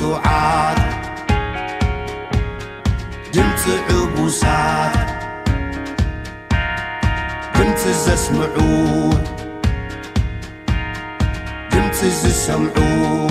وصعاد دمت عبوسات دمت زسمعو دمت زسمعو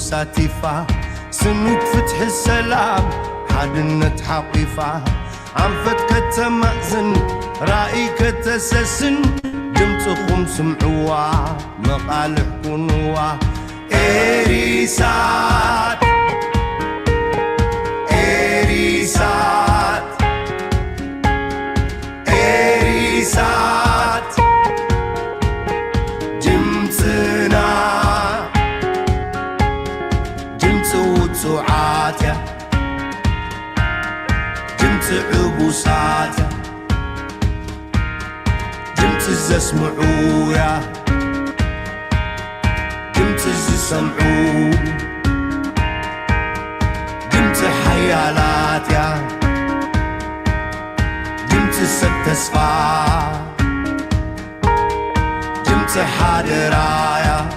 ساتفة سنوت فتح السلام حدنة حقيفة عم فتكة مأزن رأيك تسسن جمتكم سمعوا مقالح كنوا إريسات إريسات إريسات جمتنا سعاتيا جمت عبوساتيا جمت زسمعويا جمت زسمعو جمت حيالاتيا جمت ستسفا جمت حادرايا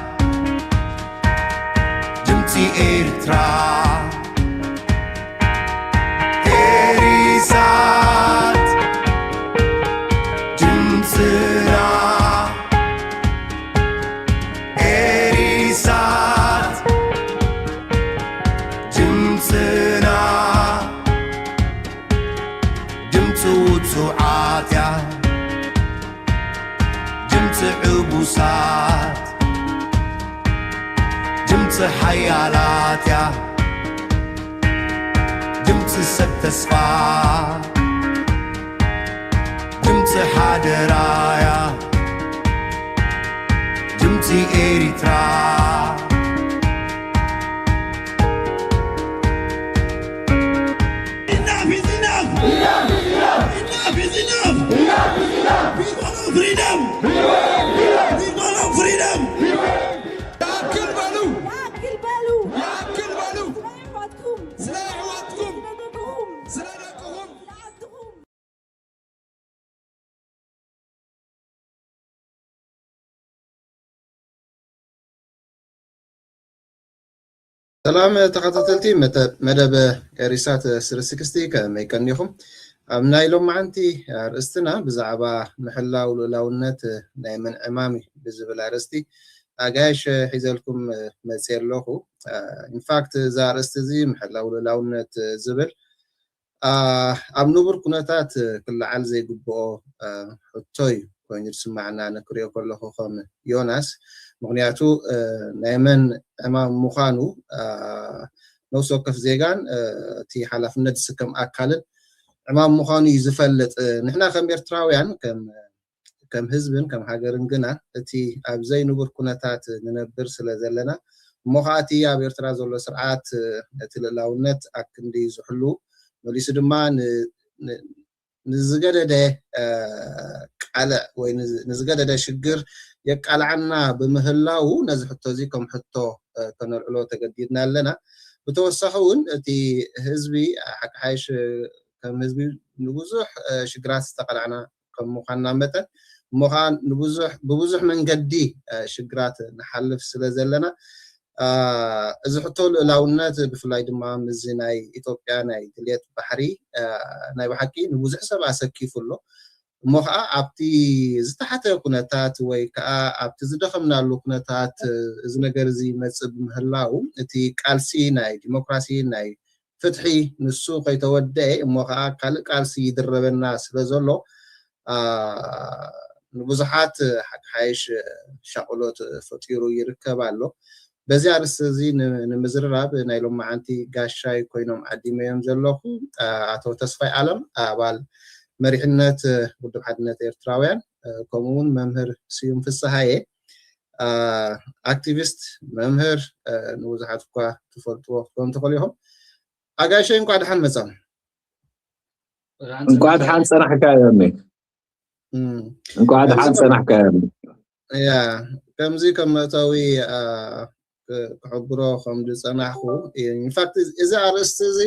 جمتي إرترا إريسات جمتنا إريسات جمتنا جمت وتسعاتيا جمت عبوسات جمت حيالاتيا جمت ستسفا جمت حادرايا جمتي إريترا Enough is enough! Enough is enough! Enough is enough! Enough is enough! We want freedom! We want freedom! سلام تخطيتلتي مدب ريسات سرسكستي كما يكنيكم نايلوم معنتي رستنا بزعبا محلا ولولاونت دائما امامي بزبل ارستي اغاش حيزلكم مسير لوخو ان فاكت زارستزي محلا ولولاونت زبل اب نبر كنتات كل عال زي غبو حطوي كون يسمعنا نكريو كله خم يوناس مغنياتو نايمن امام مخانو نوسوكف زيغان تي حلفنت سكم اكالن امام مخانو يزفلت نحنا كم إرتراويان كم حزبن كم هاجرن غنا تي ابزي نبر كنتات ننبر سلازلنا مخاتي اب إرترا زلو سرعات تللاونت اكندي زحلو وليس دمان نزغدده قاله وي نزغدده شجر يقالعنا بمهلاو نزحتو زي كم حتو كنلعلو تقديدنا لنا بتوسخون تي حزبي حق عايش كم حزبي نبوزح شجرات استقلعنا كم مخنا متن مخان نبوزح من قدي شجرات نحلف سلازلنا اذا حتو لاونات بفلاي دما مزناي ايثيوبيا ناي دليت بحري ناي بحكي نبوزح سبع سكيفلو مخا ابتي زتحته كنتات وي كا ابتي زدخمنا لو كنتات از ነገር زي مصب مهلاو اتي قالسي ناي ديمقراسي ناي فتحي نسو قيتودي مخا قالسي يدربنا سلازلو نبوزحات حق حيش شاقلوت فطيرو يركبالو بزي عرس زي نمزرراب نايلوم معنتي غاشاي كوينوم عديميم زلوخو اتو تسفاي عالم ابال مريحنت ودب حدنت إرتراويان كومون ممهر سيوم في الصحاية አክቲቪስት መምህር ንብዙሓት እኳ ትፈልጥዎ ከም ትኽእሉ ኢኹም ኣጋይሸይ እንኳ ድሓን መጻም እንኳን ድሓን ፀናሕካ እዮኒ እንኳን ድሓን ፀናሕካ እዮኒ ያ ከምዚ ከም መእተዊ ክሕብሮ ከም ዝፀናሕኩ ኢንፋክት እዚ ኣርእስቲ እዚ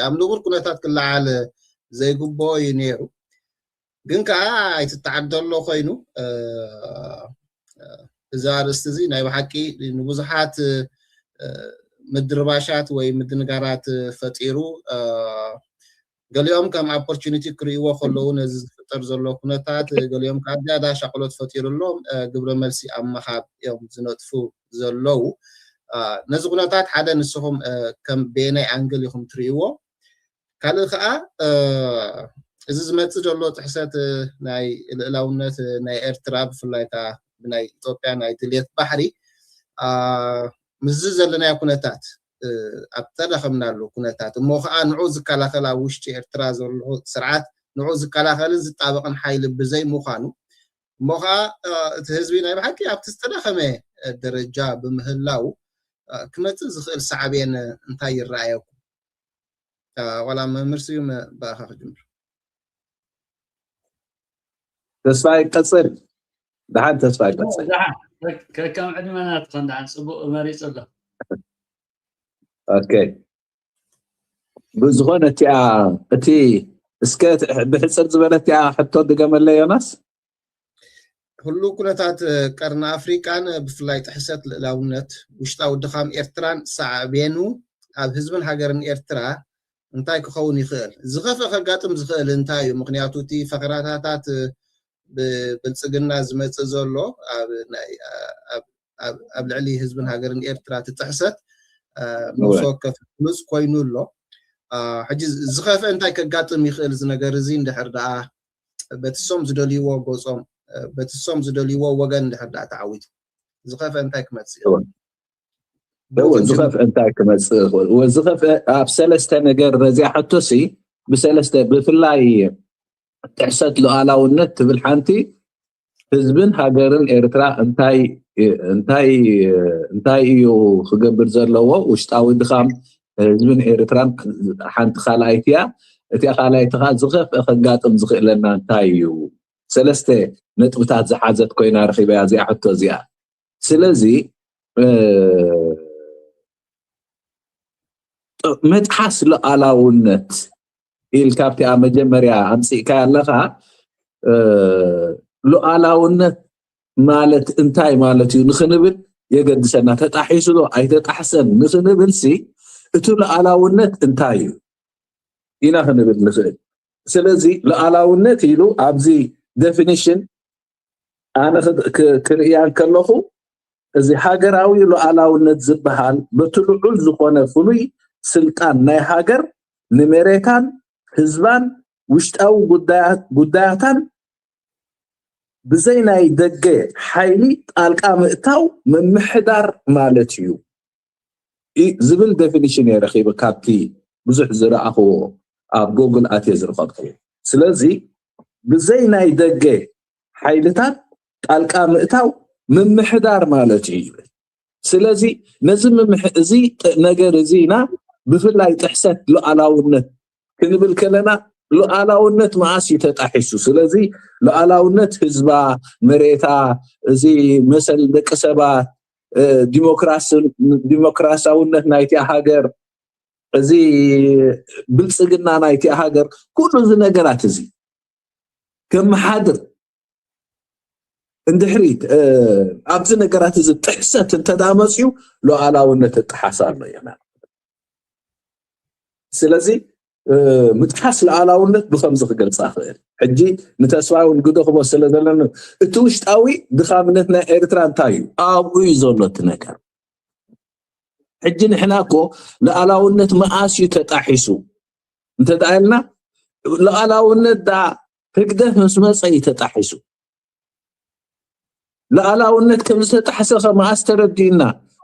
ኣብ ንቡር ኩነታት ክለዓል ዘይግቦ እዩ ነይሩ ግን ከዓ ኣይትተዓደሎ ኮይኑ እዚ ኣርእስቲ እዚ ናይ ብሓቂ ንብዙሓት ምድርባሻት ወይ ምድንጋራት ፈጢሩ ገሊኦም ከም ኦፖርቹኒቲ ክርእይዎ ከለዉ ነዚ ዝፍጠር ዘሎ ኩነታት ገሊኦም ከዓ ዝያዳ ሻቅሎት ፈጢሩሎም ግብረ መልሲ ኣብ ምሃብ እዮም ዝነጥፉ ዘለዉ ነዚ ኩነታት ሓደ ንስኹም ከም ብናይ ኣንግል ኢኹም ትርእይዎ ካልእ ከዓ እዚ ዝመፅእ ዘሎ ጥሕሰት ናይ ልዕላውነት ናይ ኤርትራ ብፍላይ ከዓ ብናይ ኢትዮጵያ ናይ ድሌት ባሕሪ ምዝ ዘለናዮ ኩነታት ኣብ ተረኸብናሉ ኩነታት እሞ ከዓ ንዑ ዝከላኸል ኣብ ውሽጢ ኤርትራ ዘሎ ስርዓት ንዑ ዝከላኸልን ዝጣበቕን ሓይሊ ብዘይ ምዃኑ እሞ ከዓ እቲ ህዝቢ ናይ ብሓቂ ኣብቲ ዝተዳኸመ ደረጃ ብምህላው ክመፅእ ዝኽእል ሳዕብየን እንታይ ይረኣየኩም ዋላ መምህር ስዩም ባኻ ክጅምር ተስፋይ ቀፅል ድሓን ተስፋይ ቀፅል كم عندما نتخند عن صبو مريض الله اوكي بزغونه تي اسكت بحصر زبلت حتى دغمل يونس ሁሉ ኩነታት ቀርና ኣፍሪካን ብፍላይ ጥሕሰት ልዕላውነት ውሽጣዊ ድኻም ኤርትራን ሳዕብየኑ ኣብ ህዝብን ሃገርን ኤርትራ እንታይ ክኸውን ይኽእል ዝኸፈ ከጋጥም ዝኽእል እንታይ እዩ ምክንያቱ እቲ ፈቅራታት ብልጽግና ዝመጽእ ዘሎ ኣብ ልዕሊ ህዝብን ሃገርን ኤርትራ ትጥሕሰት ምሶከፍ ንስ ኮይኑ ኣሎ ሕጂ ዝኸፈ እንታይ ከጋጥም ይኽእል ዝነገር እዚ እንድሕር ደኣ በትሶም ዝደልይዎ ጎጾም በትሶም ዝደልይዎ ወገን እንድሕር ደኣ ተዓዊቱ ዝኸፈ እንታይ ክመጽእ ዝኸፈ እንታይ ክመጽእ ወዝኸፈ ኣብ ሰለስተ ነገር ረዚያ ሕቶሲ ብሰለስተ ብፍላይ تحسد لؤلاؤነት ትብል ሓንቲ ህዝብን ሃገርን ኤርትራ እንታይ እዩ ክገብር ዘለዎ ውሽጣዊ ድኻም ህዝብን ኤርትራን ሓንቲ ኻላይትያ እቲ ኻላይትኻ ዝኸፍ ከጋጥም ዝኽእለና እንታይ እዩ ሰለስተ ነጥብታት ዝሓዘት ኮይና ረኺበያ እዚኣ ሕቶ እዚኣ ስለዚ መጥሓስ ለؤላؤነት ኢልካብቲ መጀመርያ ኣምፂእካ ኣለኻ ሉዓላውነት ማለት እንታይ ማለት እዩ ንኽንብል የገድሰና ተጣሒሱ ዶ ኣይተጣሕሰን ንኽንብልሲ እቲ ሉዓላውነት እንታይ እዩ ኢና ክንብል ንኽእል ስለዚ ሉዓላውነት ኢሉ ኣብዚ ዴፊኒሽን ኣነ ክርእያን ከለኹ እዚ ሃገራዊ ሉዓላውነት ዝበሃል በትልዑል ዝኾነ ፍሉይ ስልጣን ናይ ሃገር ንመሬታን ህዝባን ውሽጣዊ ጉዳያታን ብዘይ ናይ ደገ ሓይሊ ጣልቃ ምእታው ምምሕዳር ማለት እዩ ዝብል ዴፊኒሽን የረኺበ ካብቲ ብዙሕ ዝረኣኽዎ ኣብ ጎግል ኣትየ ዝረኸብኩ ስለዚ ብዘይ ናይ ደገ ሓይልታት ጣልቃ ምእታው ምምሕዳር ማለት እዩ ስለዚ ነዚ እዚ ነገር እዚና ብፍላይ ጥሕሰት ሉዓላውነት ክንብል ከለና ሉዓላውነት መዓስ ተጣሒሱ ስለዚ ሉዓላውነት ህዝባ መሬታ እዚ መሰል ደቂ ሰባት ዲሞክራሲያውነት ናይቲ ሃገር እዚ ብልጽግና ናይቲ ሃገር ኩሉ እዚ ነገራት እዚ ከመሓድር እንድሕሪት ኣብዚ ነገራት እዚ ጥሕሰት እንተዳመፅዩ ሉዓላውነት ተጣሓሳሎ ይና ስለዚ ምጥሓስ ሉዓላውነት ብከምዚ ክገልጻ ክእል ሕጂ ንተስፋውን ግደኽቦ ስለ ዘለና እቲ ውሽጣዊ ድኻምነት ናይ ኤርትራ እንታይ እዩ ኣብኡ እዩ ዘሎ እቲ ነገር ሕጂ ንሕና እኮ ሉዓላውነት መዓስ እዩ ተጣሒሱ እንተዳኣልና ሉዓላውነት ዳ ህግደት ምስ መፀ እዩ ተጣሒሱ ሉዓላውነት ከም ዝተጣሓሰ መዓስ ተረዲእና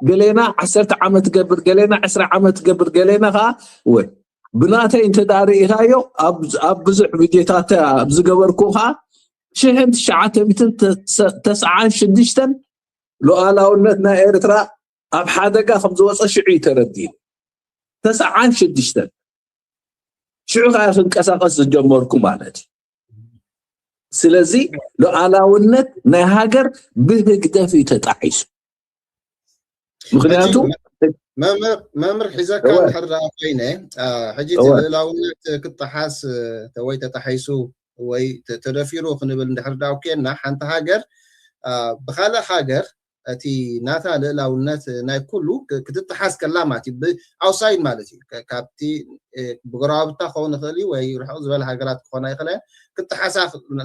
ገሌና 10 ዓመት ገብር ገሌና 20 ዓመት ገብር ገሌና ኸ ወይ ብናተይ እንተዳሪእኻዮ ኣብ ብዙሕ ቪድዮታት ኣብ ዝገበርኩ ኸ 1996 ሉዓላውነትና ኤርትራ ኣብ ሓደጋ ከም ዝወፀ ሽዑ ተረዲእ 96 ሽዑ ከዓ ክንቀሳቀስ ዝጀመርኩ ማለት ስለዚ ሉዓላውነት ናይ ሃገር ብህግደፍ ተጣሒሱ ምክንያቱ መምር ሒዘካ ድሕር ኮይነ ሕጂ ሉዓላውነት ክትሓስ ወይ ተጣሒሱ ወይ ተደፊሩ ክንብል እንድሕር ኮይና ሓንቲ ሃገር ብካልእ ሃገር እቲ ናታ ሉዓላውነት ናይ ኩሉ ክትተሓስ ከላ ማለት ኣውሳይድ ማለት እዩ ካብቲ ብጎረባብታ ክኸውን ይኽእል ወይ ርሑቕ ዝበለ ሃገራት ክኾና ይኽእላ ክትሓሳ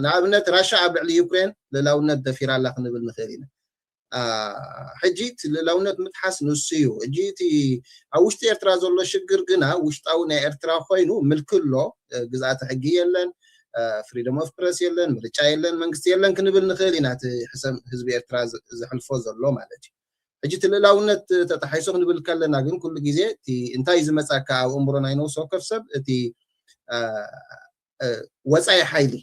ንኣብነት ራሽያ ኣብ ልዕሊ ዩክሬን ሉዓላውነት ደፊራ ኣላ ክንብል ንኽእል ኢና ሕጂ እቲ ሉዓላውነት ምትሓስ ንሱ እዩ ሕጂ እቲ ኣብ ውሽጢ ኤርትራ ዘሎ ሽግር ግና ውሽጣዊ ናይ ኤርትራ ኮይኑ ምልክሎ ግዝኣቲ ሕጊ የለን ፍሪደም ኦፍ ፕረስ የለን ምርጫ የለን መንግስቲ የለን ክንብል ንኽእል ኢና እቲ ህዝቢ ኤርትራ ዝሕልፎ ዘሎ ማለት እዩ ሕጂ እቲ ሉዓላውነት ተጣሒሱ ክንብል ከለና ግን ኩሉ ግዜ እቲ እንታይ ዝመፀካ ኣብ እምሮና ይነውሶ ከፍ ሰብ እቲ ወፃኢ ሓይሊ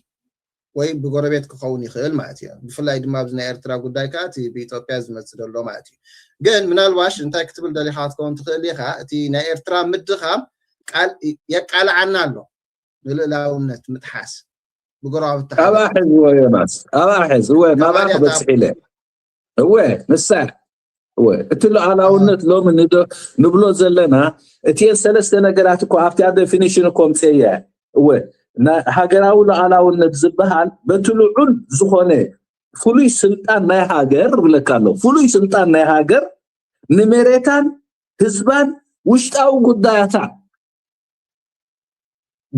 ወይ ብጎረቤት ክኸውን ይኽእል ማለት እዩ ብፍላይ ድማ ኣብዚ ናይ ኤርትራ ጉዳይ ከዓ እቲ ብኢትዮጵያ ዝመፅእ ዘሎ ማለት እዩ ግን ምናልባሽ እንታይ ክትብል ደሊኻ ክትከውን ትኽእል ኢኻ እቲ ናይ ኤርትራ ምድኻም ቃል የቃልዓና ኣሎ ንሉዓላውነት ምትሓስ ብጎረባብታ ኣባሕዝ ወዮናስ ኣባሕዝ ወይ ናባህ በፅሒለ ወይ ንሳዕ ወይ እቲ ሉዓላውነት ሎሚ ንብሎ ዘለና እቲ ሰለስተ ነገራት እኮ ኣብቲ ዴፊኒሽን እኮ ምፅየ ወይ ሃገራዊ ሉዓላውነት ዝበሃል በቲ ልዑል ዝኾነ ፍሉይ ስልጣን ናይ ሃገር ብለካ ኣሎ ፍሉይ ስልጣን ናይ ሃገር ንመሬታን ህዝባን ውሽጣዊ ጉዳያታ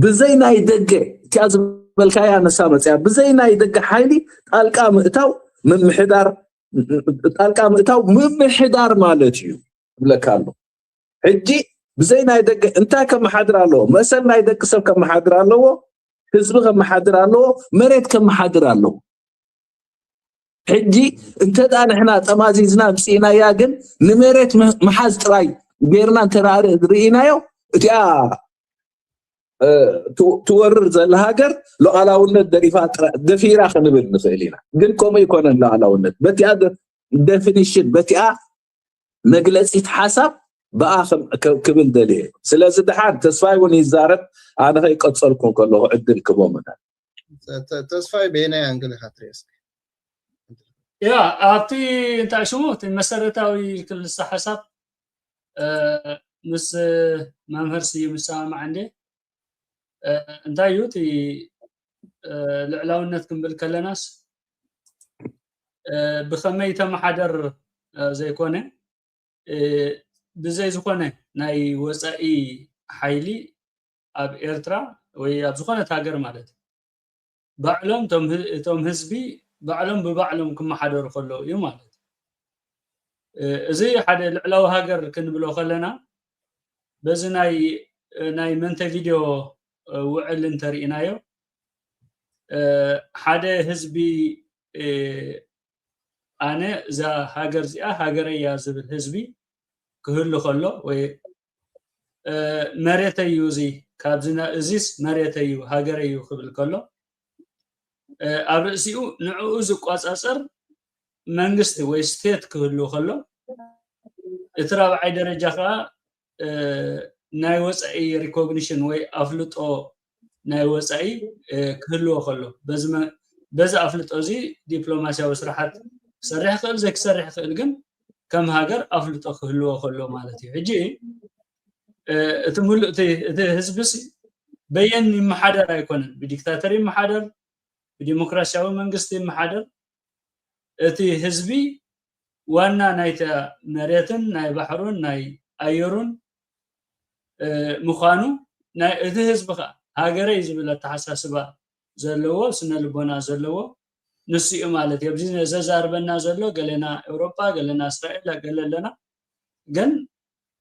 ብዘይ ናይ ደገ እቲኣ ዝበልካያ ነሳ መፅያ ብዘይ ናይ ደገ ሓይሊ ጣልቃ ምእታው ምምሕዳር ማለት እዩ ብለካ ኣሎ ሕጂ ብዘይ ናይ ደገ እንታይ ከመሓድር ኣለዎ መሰል ናይ ደቂ ሰብ ከመሓድር ኣለዎ ህዝቢ ከመሓድር ኣለዎ መሬት ከመሓድር ኣለዎ ሕጂ እንተዳ ንሕና ጠማዚዝና ምፅኢናያ ግን ንመሬት መሓዝ ጥራይ ጌርና እንተርእይናዮ እቲኣ ትወርር ዘላ ሃገር ሉዓላውነት ደፊራ ክንብል ንኽእል ኢና ግን ከምኡ ይኮነን ሉዓላውነት በቲኣ ዴፊኒሽን በቲኣ መግለፂት ሓሳብ በኣ ክብል ደልየ ስለዚ ድሓር ተስፋይ እውን ይዛረብ ኣነ ከይቀፀልኩን ከለኹ ዕድል ክቦምና ተስፋይ በየናይ ኣንግል ኢኻ ትሪእስ ያ ኣብቲ እንታይ ሽሙ እቲ መሰረታዊ ክልሳ ሓሳብ ምስ መምህር ስዩም ዝሰማማዕ እንደ እንታይ እዩ እቲ ልዕላውነት ክንብል ከለናስ ብኸመይ ተመሓደር ዘይኮነ ብዘይ ዝኾነ ናይ ወፃኢ ሓይሊ ኣብ ኤርትራ ወይ ኣብ ዝኾነት ሃገር ማለት ባዕሎም እቶም ህዝቢ ባዕሎም ብባዕሎም ክመሓደሩ ከለዉ እዩ ማለት እዚ ሓደ ልዕላዊ ሃገር ክንብሎ ከለና በዚ ናይ መንተቪድዮ ውዕል እንተሪእናዮ ሓደ ህዝቢ ኣነ እዛ ሃገር እዚኣ ሃገረያ ዝብል ህዝቢ ክህሉ ከሎ ወይ መሬተይ እዩ እዚ ካብዝና እዚስ መሬተይ እዩ ሃገረይ እዩ ክብል ከሎ ኣብ ርእሲኡ ንዕኡ ዝቋፃፀር መንግስቲ ወይ ስቴት ክህሉ ከሎ እቲ ራብዓይ ደረጃ ከዓ ናይ ወፃኢ ሪኮግኒሽን ወይ ኣፍልጦ ናይ ወፃኢ ክህልዎ ከሎ በዚ ኣፍልጦ እዚ ዲፕሎማስያዊ ስራሓት ክሰርሕ ክእል ዘይክሰርሕ ክእል ግን ከም ሃገር ኣፍልጦ ክህልዎ ከሎ ማለት እዩ ሕጂ እቲ ሙሉእ እቲ ህዝቢስ በየን ይመሓደር ኣይኮነን ብዲክታተር ይመሓደር ብዲሞክራሲያዊ መንግስቲ ይመሓደር እቲ ህዝቢ ዋና ናይታ መሬትን ናይ ባሕሩን ናይ ኣየሩን ምዃኑ እቲ ህዝቢ ከዓ ሃገረይ ዝብል ኣተሓሳስባ ዘለዎ ስነ ልቦና ዘለዎ ንሱ እዩ ማለት እዩ ኣብዚ ዘዛርበና ዘሎ ገለና ኤውሮጳ ገለና እስራኤል ገለለና ግን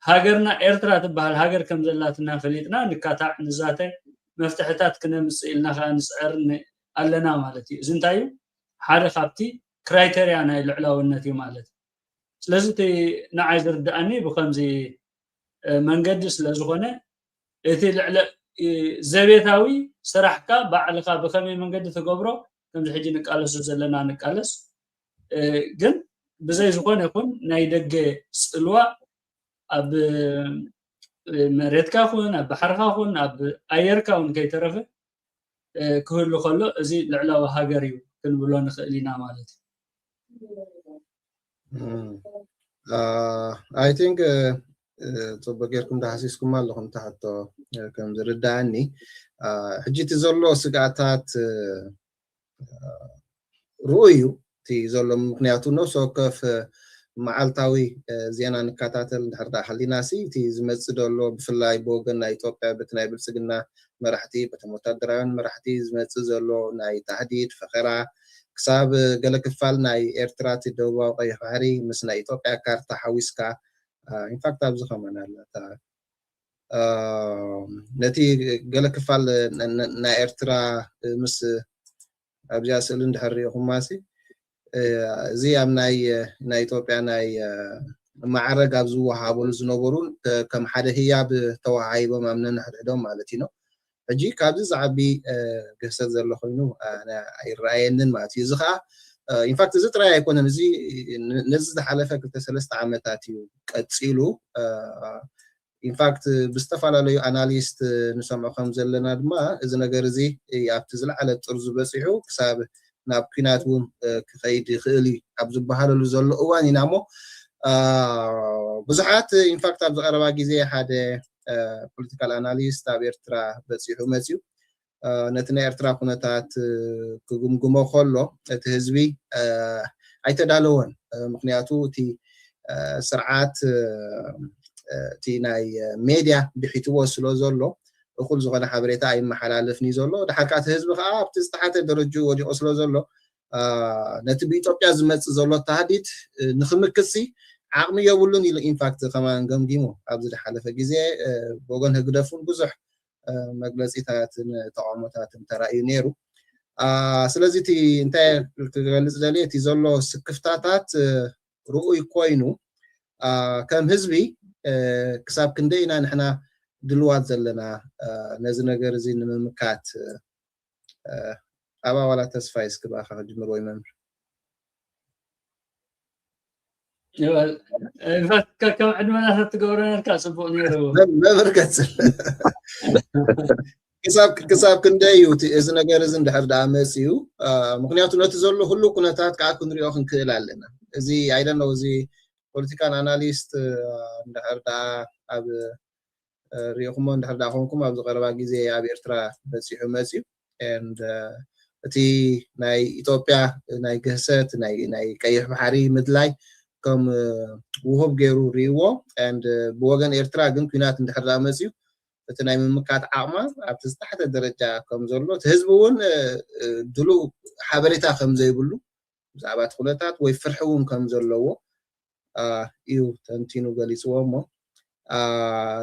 ሃገርና ኤርትራ ትበሃል ሃገር ከም ዘላትና ፈሊጥና ንካታዕ ንዛተይ መፍትሕታት ክነምፅእ ኢልና ከዓ ንፅዕር ኣለና ማለት እዩ እዚ እንታይ እዩ ሓደ ካብቲ ክራይቴርያ ናይ ልዕላውነት እዩ ማለት ስለዚ እቲ ንዓይ ዝርዳእኒ ብከምዚ መንገዲ ስለዝኾነ እቲ ዘቤታዊ ስራሕካ ባዕልካ ብከመይ መንገዲ ትገብሮ ከምዚ ሕጂ ንቃለሱ ዘለና ንቃለስ ግን بزي زخون يكون نايدق سلوى أب مريتكا خون أب بحرها خون أب أيركا ون كي ترفه كله خلو زي العلاوة هاجريو كنقولوا نخلينا مالتي. I think تبغيركم ده حسيسكم ما لهم تحت كم زرداني حجيت زلوا سقعتات رؤيو تي زلوا مقنعتو نفسه كيف معالتاوي زينا نكاتاتل هردا حليناسي تي زمز دولو بفلاي بوغن ناي توبيا بتناي بلسقنا مرحتي بتموتادران مرحتي زمز زلو ناي تحديد فقرا كساب قال كفال ناي ايرتراتي دوبا وقيح بحري مس ناي توبيا كارتا حويسكا in fact أبزخ منا لا نتي قال كفال نا ايرترا مس أبجا سألون دحري هماسي زي أم ناي توبيا ناي معرق أبزو وحابول زنوبرون كم حدا هي بتوعي بمامنا نحدهم مالتينو أجي كابز زعبي قصة زر خلينو أنا رأينا ما تيزخا in fact زت رأي يكون نزي نزد حلفة كنت 3 عامتاتي كتسيلو in fact بستفعل على أناليست نسمع خمسة لنا دما إذا نجرزي يعتزل على الطرز بسيحو كسب نابكيناتهم كخيد خيلي أبزو بحال لزول أواني نامو بزحات in fact أبزو أربع جزء حدا political analyst أبيرترا بسيحو مسيو نتنا إرترا كنتات كجمجمة خلّو تهزبي أيتدالون مقنعتو تي سرعات تي ناي ميديا بحيتو وصلوا زلوا وكل زغنا حبريتا أي محل لفني زلوا ده حكات هزب بتستحت درجو ودي وصلوا زلوا نتبي توبيا زمت زلوا تهديد نخمكسي عقمي يقولون إلى إنفاكت كمان قام ديمو أبزد حلفة جزء بوجن هجدفون بزح مجلس إتات طعامات ترى ينيرو سلازي تي أنت تجلس دليل تزلوا سكفتات رؤي كوينو كم هزبي كسب كندينا نحنا دلوات زلنا نزلنا جرزين من مكات أبا ولا تسفايس كبا خرج مروي ممر كم عندنا تقولون الكاسب ونيرو ما بركت كسب كنديو إذا جرزين ده هذا عمسيو مقنعتو نتزلوا كله كنتات كأكون رياخن كلالنا زي I don't know زي political analyst هذا أب رياخمون هذا هونكم أبز غربا جزء أب إرترا بسيحو مسيو and تي ناي إثيوبيا ناي جهسات ناي كيف بحري مدلاي كم وهب جرو ريوا and بوجن إرترا جن كنات هذا مسيو تناي من مكات عامة أبتستحت الدرجة كم زلوا تهزبون دلو حبريتا خم زي بلو زعبات خلطات ويفرحون كم زلوا إيو تنتينو قاليس وامو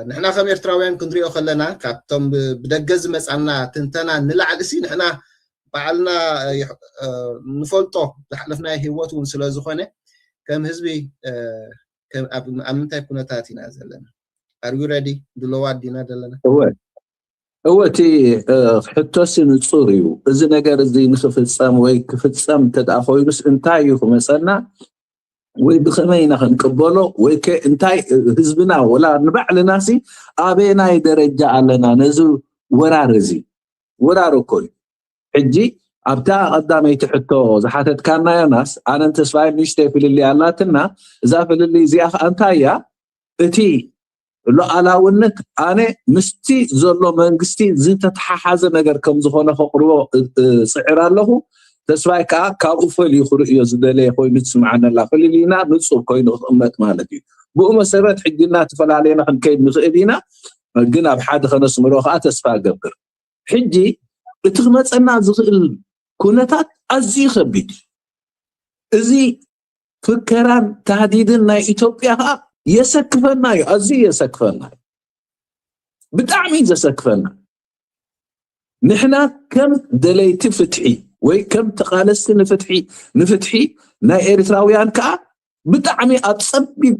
نحنا خم إرتراوين كندريو خلنا كابتم بدقز مسألنا تنتنا نلعقسي نحنا بعلنا نفلطو لحلفنا هيوات ونسلازخونه كم هزبي كم أمنتا يكون تاتينا زلنا Are you ready? دلوات دينا دلنا هو تي حتوسي نصوريو إذا نجار زي نخف السام ويكف السام تدعفوي بس انتايو مثلا ويبخمينا خنقبلو ويك انتاي حزبنا ولا نبع لناسي ابينا يدرجا لنا نزو ورارزي ورارو كل حجي ابتا قدامي تحتو زحاتت كان ناس انا تسفاي نشتي في اللي علاتنا اذا في اللي زي انتايا اتي لو علاونت انا مستي زلو منغستي زنت تححاز ነገር ከም ዝኾነ ፈቅርቦ صعر له تسواي كابو فلي يخرج يزدلي خوي نسمعنا لا فلينا نصور كوين امت مالتي بو مسبت حجنا تفلالينا خنكيد نخيدينا جنا بحد خنس مروخه تسفا قبر حجي بتخمصنا زغل كونتات ازي خبيد ازي فكران تهديدنا اثيوبيا يسكفنا ازي يسكفنا بتعمي يسكفنا نحنا كم دليت فتحي وي كم تقالست نفتحي نا إريتراويان كا بتعمي أتصبي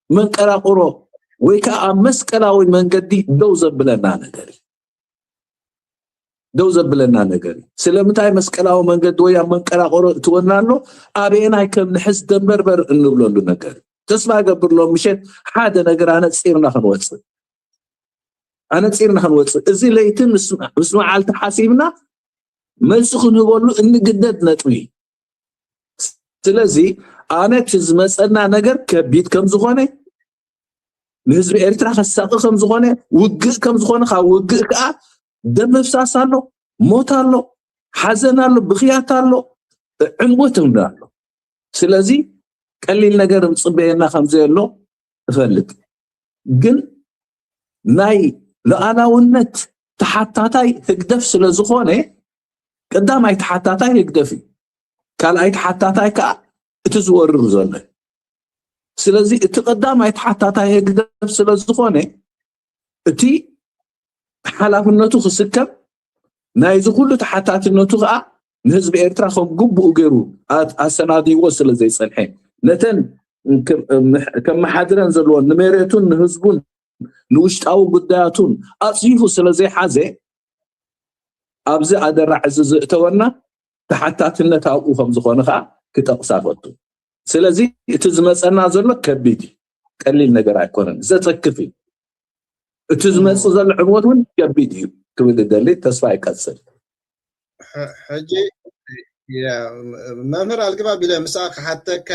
من قراقرو وي كا مسكلاوي من قدي دوزة بلنا نقري ደው ዘብለና ነገር ስለምታይ መስቀላው መንገድ ወይ መንቀራቆሮ ትወናሎ አቤናይ ከም ንሕስ ደንበርበር እንብለሉ ነገር ተስፋ ገብርሎ ምሸት ሓደ ነገር ኣነፂርና ክንወፅእ እዚ ለይትን ምስ መዓልቲ ሓሲብና መልሲ ክንህበሉ እንግደድ ነጥቢ ስለዚ ኣነት ዝመፀና ነገር ከቢድ ከም ዝኾነ ንህዝቢ ኤርትራ ከሳቂ ከም ዝኾነ ውግእ ከም ዝኾነ ካብ ውግእ ከዓ ደም መፍሳስ ኣሎ ሞት ኣሎ ሓዘን ኣሎ ብኽያት ኣሎ ዕንወት ኣሎ ስለዚ ቀሊል ነገር ምጽበየና ከም ዘየሎ እፈልጥ ግን ናይ ለኣላውነት ተሓታታይ ህግደፍ ስለ ዝኾነ ቀዳማይ ተሓታታይ ህግደፍ ካልኣይ ተሓታታይ ከዓ እቲ ዝወርር ዘሎ ስለዚ እቲ ቀዳማይ ተሓታታይ ህግደፍ ስለ ዝኾነ እቲ ሓላፍነቱ ክስከም ናይ ዝኩሉ ተሓታትነቱ ከዓ ንህዝቢ ኤርትራ ከም ግቡእ ገይሩ ኣሰናዲዎ ስለ ዘይጸንሐ ነተን ከም መሓድረን ዘለዎን ንመሬቱን ንህዝቡን ንውሽጣዊ ጉዳያቱን ኣጽይፉ ስለ ዘይሓዘ ኣብዚ ኣደራ ዕዝ ዝእተወና ተሓታትነት ኣብኡ ከም ዝኾነ ከዓ ክጠቕሳፈቱ ስለዚ እቲ ዝመፀና ዘሎ ከቢድ ቀሊል ነገር ኣይኮነን ዘተክፍ እቲ ዝመፅእ ዘሎ ዕንወት እውን ከቢድ እዩ ክብል ደሊ ተስፋ ይቀጽል ሕጂ መምህር ኣልግባብ ኢለ ምሳኻ ሓተካ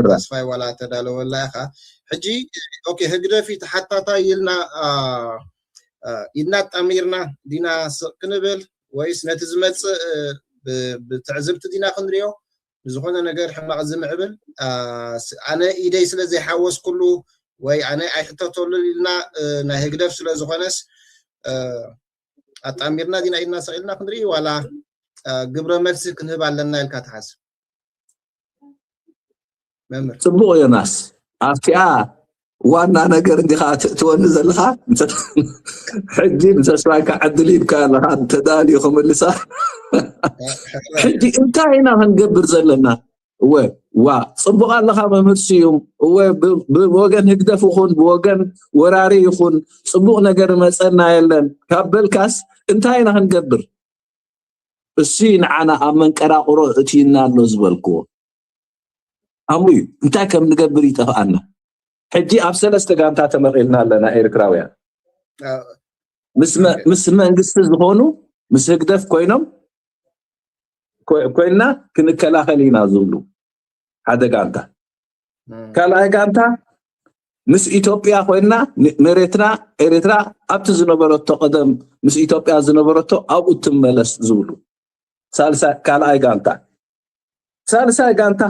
ተስፋይ ዋላ ተዳለወላ ኢኻ ሕጂ ኦኬ ህግደፊ ተሓታታይ ኢልና ጠሚርና ዲና ክንብል ወይስ ነቲ ዝመፅእ ብትዕዝብቲ ዲና ክንሪኦ ዝኾነ ነገር ሕማቕ ዝምዕብል ኣነ ኢደይ ስለ ዘይሓወስ ኩሉ ወይ ኣነ ኣይሕተተሉ ኢልና ናይ ህግደፍ ስለ ዝኾነስ ኣጣሚርና ዲና ኢልና ሰቂልና ክንርኢ ዋላ ግብረ መልሲ ክንህብ ኣለና ኢልካ ትሓስብ መምህር ጽቡቕ ዮናስ ኣብቲኣ ዋና ነገር እንዲኻ ትወኒ ዘለኻ ሕጂ ንተስፋይካ ዕድል ይብካ ኣለኻ ተዳልዩ ክምልሳ ሕጂ እንታይ ኢና ክንገብር ዘለና እወ ዋ ጽቡቕ ኣለኻ መምህር ስዩም እወ ብወገን ህግደፍ ይኹን ብወገን ወራሪ ይኹን ጽቡቕ ነገር መፀና የለን ካብ በልካስ እንታይ ኢና ክንገብር እሲ ንዓና ኣብ መንቀራቁሮ እቲና ኣሎ ዝበልክዎ ኣሙይ እንታይ ከም ንገብር ይጠፍኣና ሕጂ ኣብ ሰለስተ ጋንታ ተመቂልና ኣለና ኤርትራውያን ምስ መንግስቲ ዝኾኑ ምስ ህግደፍ ኮይና ክንከላኸል ኢና ዝብሉ ሓደ ጋንታ ካልኣይ ጋንታ ምስ ኢትዮጵያ ኮይና መሬትና ኤርትራ ኣብቲ ዝነበረቶ ቀደም ምስ ኢትዮጵያ ዝነበረቶ ኣብኡ ትመለስ ዝብሉ ካልኣይ ጋንታ ሳልሳይ ጋንታ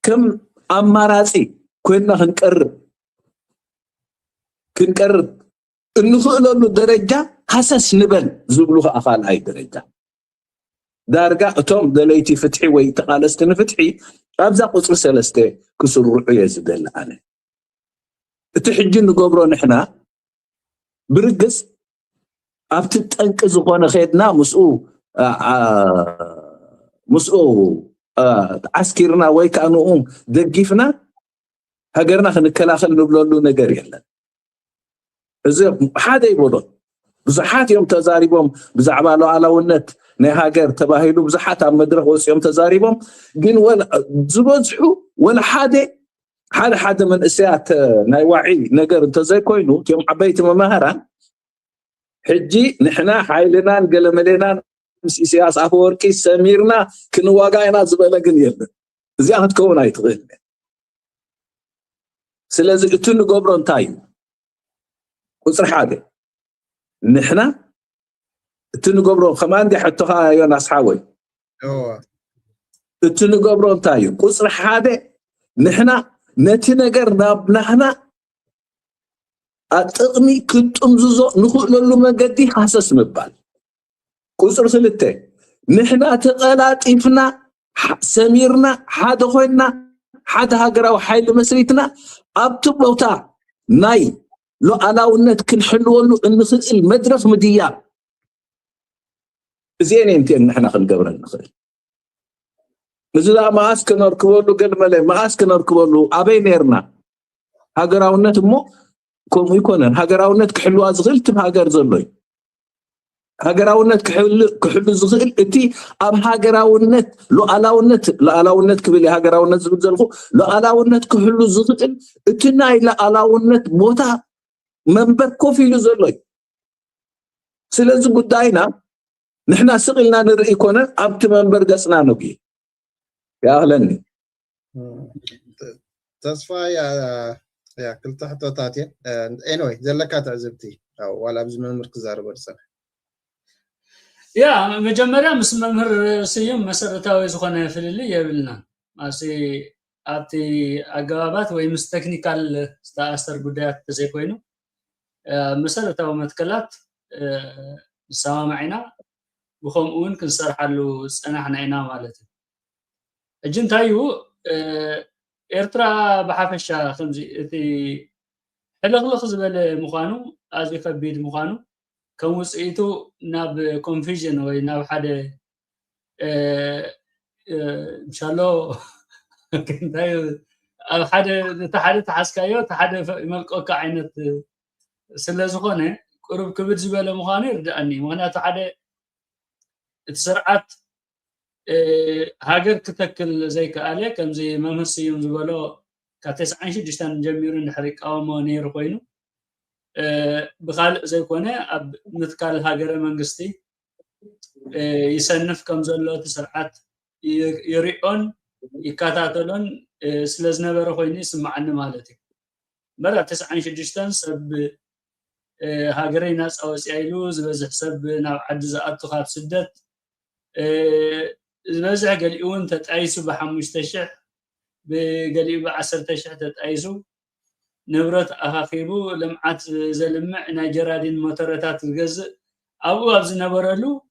كم أماراتي كنا كنقرب النخلو له درجة حساس نبل زبلوها أفعال هاي درجة دارجة توم دليتي فتحي ويتقالستن فتحي أبزا قصر سلسته كسر رؤية زدل أنا تحجين قبرو نحنا برقص أبتت أنكز وانا خيدنا مسؤول عسكرنا ويكانوا دقيفنا هاجرنا خنكلاخل نبلولو نجار يلا إذا حدا يقولون بزحات يوم تزاريبهم بزعبالو على ونت نهاجر تباهيلو بزحات عم مدرخ يوم تزاريبهم جين ولا زبزحو ولا حدا من اسيات نايوعي نجار انت زي كوينو يوم عبيت ممهرة حجي نحنا حايلنا نقلملنا مس إسياس أفوركي سميرنا كنواقعنا زبالة يلا زيادة كون أيتغل سلازي اتنو قبرون تايم قصر حاجة نحنا اتنو قبرون خمان دي حتوها يوناس حاوي اتنو قبرون تايم قصر حاجة نحنا نتنا قرنا بنحنا أتغمي كنت أمزوزو نخوء للو مقدي حاسس مبال قصر سلته نحنا تقالات إفنا سميرنا حدا خوينا حدا هاجرا وحيل مسريتنا أبتبوتا ناي لو أنا ونت كن حلولو النخل المدرف مديا زين انتي نحنا خل قبر النخل نزلا ما أسكن أركبولو قل ملي ما أسكن أركبولو أبي نيرنا هاجرا ونت مو كم يكونن هاجراونت كحلو أزغلت بهاجر زلوي هاجراونت كحلو زغل إتي أب هاجراونت لو ألاونت كبلي هاجراونت زغل زلخو لو ألاونت كحلو زغل إتنا إلى ألاونت موتا منبر كوفي لزلوي سلازو قداينا نحنا سقلنا نرئي كونن أبت منبر قصنا نبي يا أهلني تصفى يا كل تحت وطاتي anyway زلك تعزبتي أو ولا بزمن مركز عرب رسالة يا مجمرة ممر سيوم مسارتاوي زخنا في اللي يبلنا ماسي أبتي أجابات ويمس تكنيكال استأثر بدأت زي كوينو مسارتاوي متكلات سوا معنا بخوم أون كنصرح له أنا حنا مالته الجنتايو إرترا بحافشة خمسي تي حلق زبالة مخانو أزي كبير مخانو كم وسئتو ناب كونفيجن وي ناب حدا إن شاء الله كنتايو حدا تحسكايو حدا ملقوك عينة سلازخونة قرب كبير زبالة مخانو يردأني مغناته حدا تسرعت هاجر كتكل زي كاليا كم زي ممسيون زبالو كتسعين شدشتان جميرون حريق أو مونير خوينو بخال زي كونه أب نتكال هاجر منجستي يسنف كم زلو تسرعت يريون يكاتاتلون سلازنا بروخويني سمعنا مالتي مرة 29 سب هاجري ناس أو سيايلوز بزح سب نوع عد زقات خاب سدت بزح قليون تتأيسو بحموش تشح بقليو بعسر تشح تتأيسو نبرت أخاخيبو لمعات زلمع ناجرادين موتورتات الجزء أبو أبز نبرلو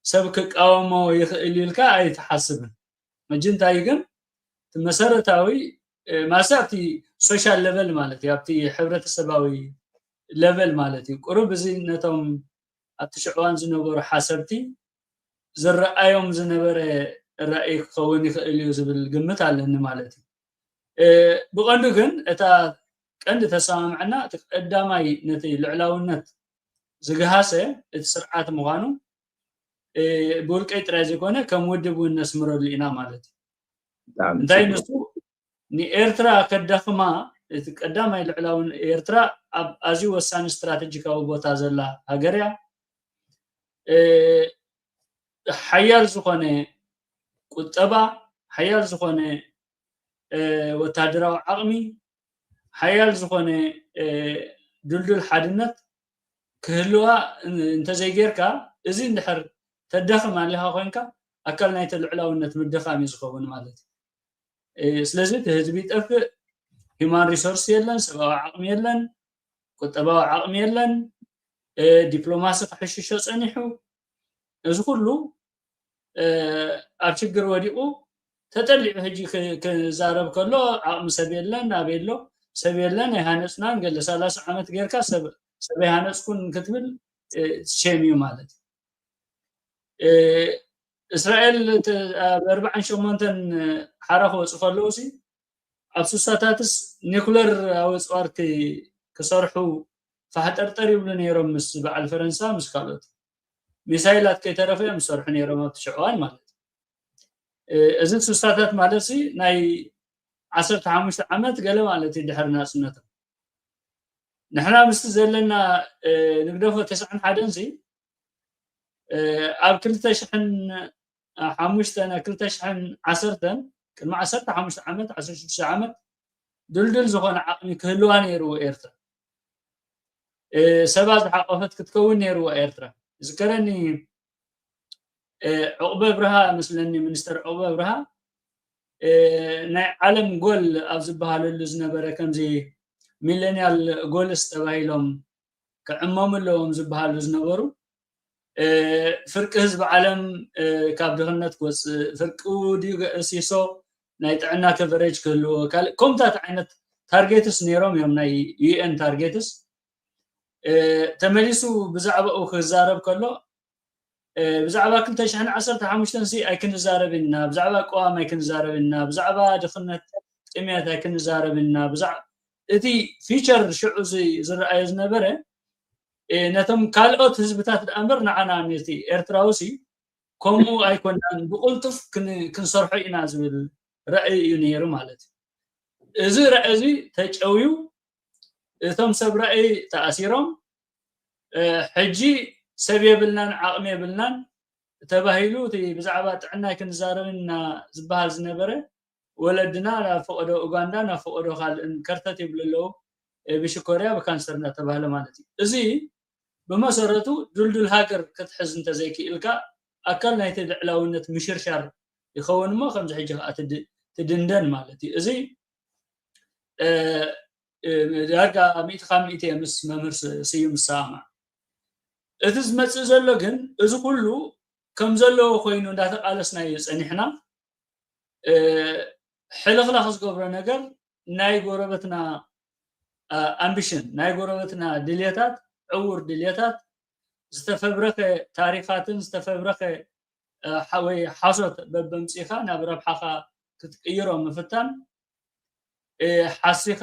سبكك أومو يخليلكا أي تحسبن مجنت أيقن مسارتاوي ما سأتي سوشيال ليفل مالتي أبتي حبرة السباوي ليفل مالتي قرب زينتهم أتشعوان زنبور حاسبتي زرأيهم زنبور الرأي خون يخليو زبل قمت على مالتي بقندو كن أتا عند تسامعنا قداماي نتي العلاونت زغهاسه السرعات مغانو بولقي تراجي كونه كمودبو النسمرو لينا مالتي داي نسو ني ايرترا كدخما قداماي العلاون ايرترا ازي وسان استراتيجيكاو بوتا زلا هاغريا حيال زخونه قطبا حيال زخونه وتادراو عقمي حيال زخونه دلدل حدنت كهلوا انت زي غيركا ازي ندحر تدخم عليها خوينكا اكل نايت العلاونت مدخامي زخون مالتي سلازم تهزبي طف هيومن ريسورس يلن سبا عقم يلن قطبا عقم يلن دبلوماسي حشيشو صنيحو از كله ابشجر وديقو تطلع هجي كزارب كله عقم سبيلن ابيلو سبيلن يهانسنا نقل 30 عامت غيركا سبي هانسكون كتبل شيميو مالت اسرائيل ب40 شمونتن حرخو صفلوسي ابسوساتاتس نيكولر او صارتي كسرحو فحطرطر يبلو نيرم مس بعل فرنسا مس قالت ميسايلات كيترفي مسرح نيرم تشعوان مالت ازن سوساتات مالسي ناي 15 عامت قال مالتي دحرنا سنته نحنا مستزلنا نقدفو 9 حدنسي اب كلتا شحن حمشتنا كلتا شحن 10 كل مع 15 عامت 16 عامت دلدل زخون عقمي كهلوان يرو ايرترا سباز حقفت كتكون يرو ايرترا ذكرني عقبه برها مثلني منستر عقبه برها ناي عالم جول ابزبهالو زنبره كمزي ميلينيال جولس تبايلهم كعمام لهم زبهالو زنبرو فرق حزب عالم كاب دغنت كوس فرقو دي سيسو ناي طعنا كفريج كله كومتات عينت تارجيتس نيروم يوم ناي يو ان تارجيتس تمليسو بزعبه او خزارب كله بزعبه كنت شحن 15 سي اي كنزاربنا بزعبه قوام اي كنزاربنا بزعبه دخنت قميات اي كنزاربنا እቲ ፊቸር ሽዑ ዝረኣየ ዝነበረ ነቶም ካልኦት ህዝብታት እምበር ንዓና ነቲ ኤርትራውሲ ከምኡ ኣይኮናን ብቁልጡፍ ክንሰርሖ ኢና ዝብል ራእይ እዩ ነይሩ ማለት እዩ እዚ ራእይ እዚ ተጨውዩ እቶም ሰብ ራእይ ተኣሲሮም ሕጂ ሰብ የብልናን ዓቕሚ የብልናን ተባሂሉ እቲ ብዛዕባ ጥዕና ክንዛረብና ዝበሃል ዝነበረ ወለድና ናብ ፈቆዶ ኡጋንዳ ናብ ፈቆዶ ካልእን ከርተት ይብልለው ብሽኮርያ ብካንሰር እናተባሃለ ማለት እዩ እዚ ብመሰረቱ ድልድል ሃገር ክትሕዝ እንተዘይክኢልካ ኣካል ናይቲ ልዕላውነት ምሽርሻር ይኸውን እሞ ከምዚ ሕጂ ከዓ ትድንደን ማለት እዩ እዚ ዳርጋ 100 ምስ መምህር ስዩም ሰማዕ እቲ ዝመፅእ ዘሎ ግን እዚ ኩሉ ከም ዘለዎ ኮይኑ እንዳተቃለስና ፀኒሕና ሕልኽላኽ ዝገብሮ ነገር ናይ ጎረበትና ኣምቢሽን ናይ ጎረበትና ድልየታት ዕውር ድልየታት ዝተፈብረኸ ታሪኻትን ዝተፈብረኸ ወይ ሓሶት በበምፂኻ ናብ ረብሓኻ ክትቅይሮም ምፍታን ሓሲኻ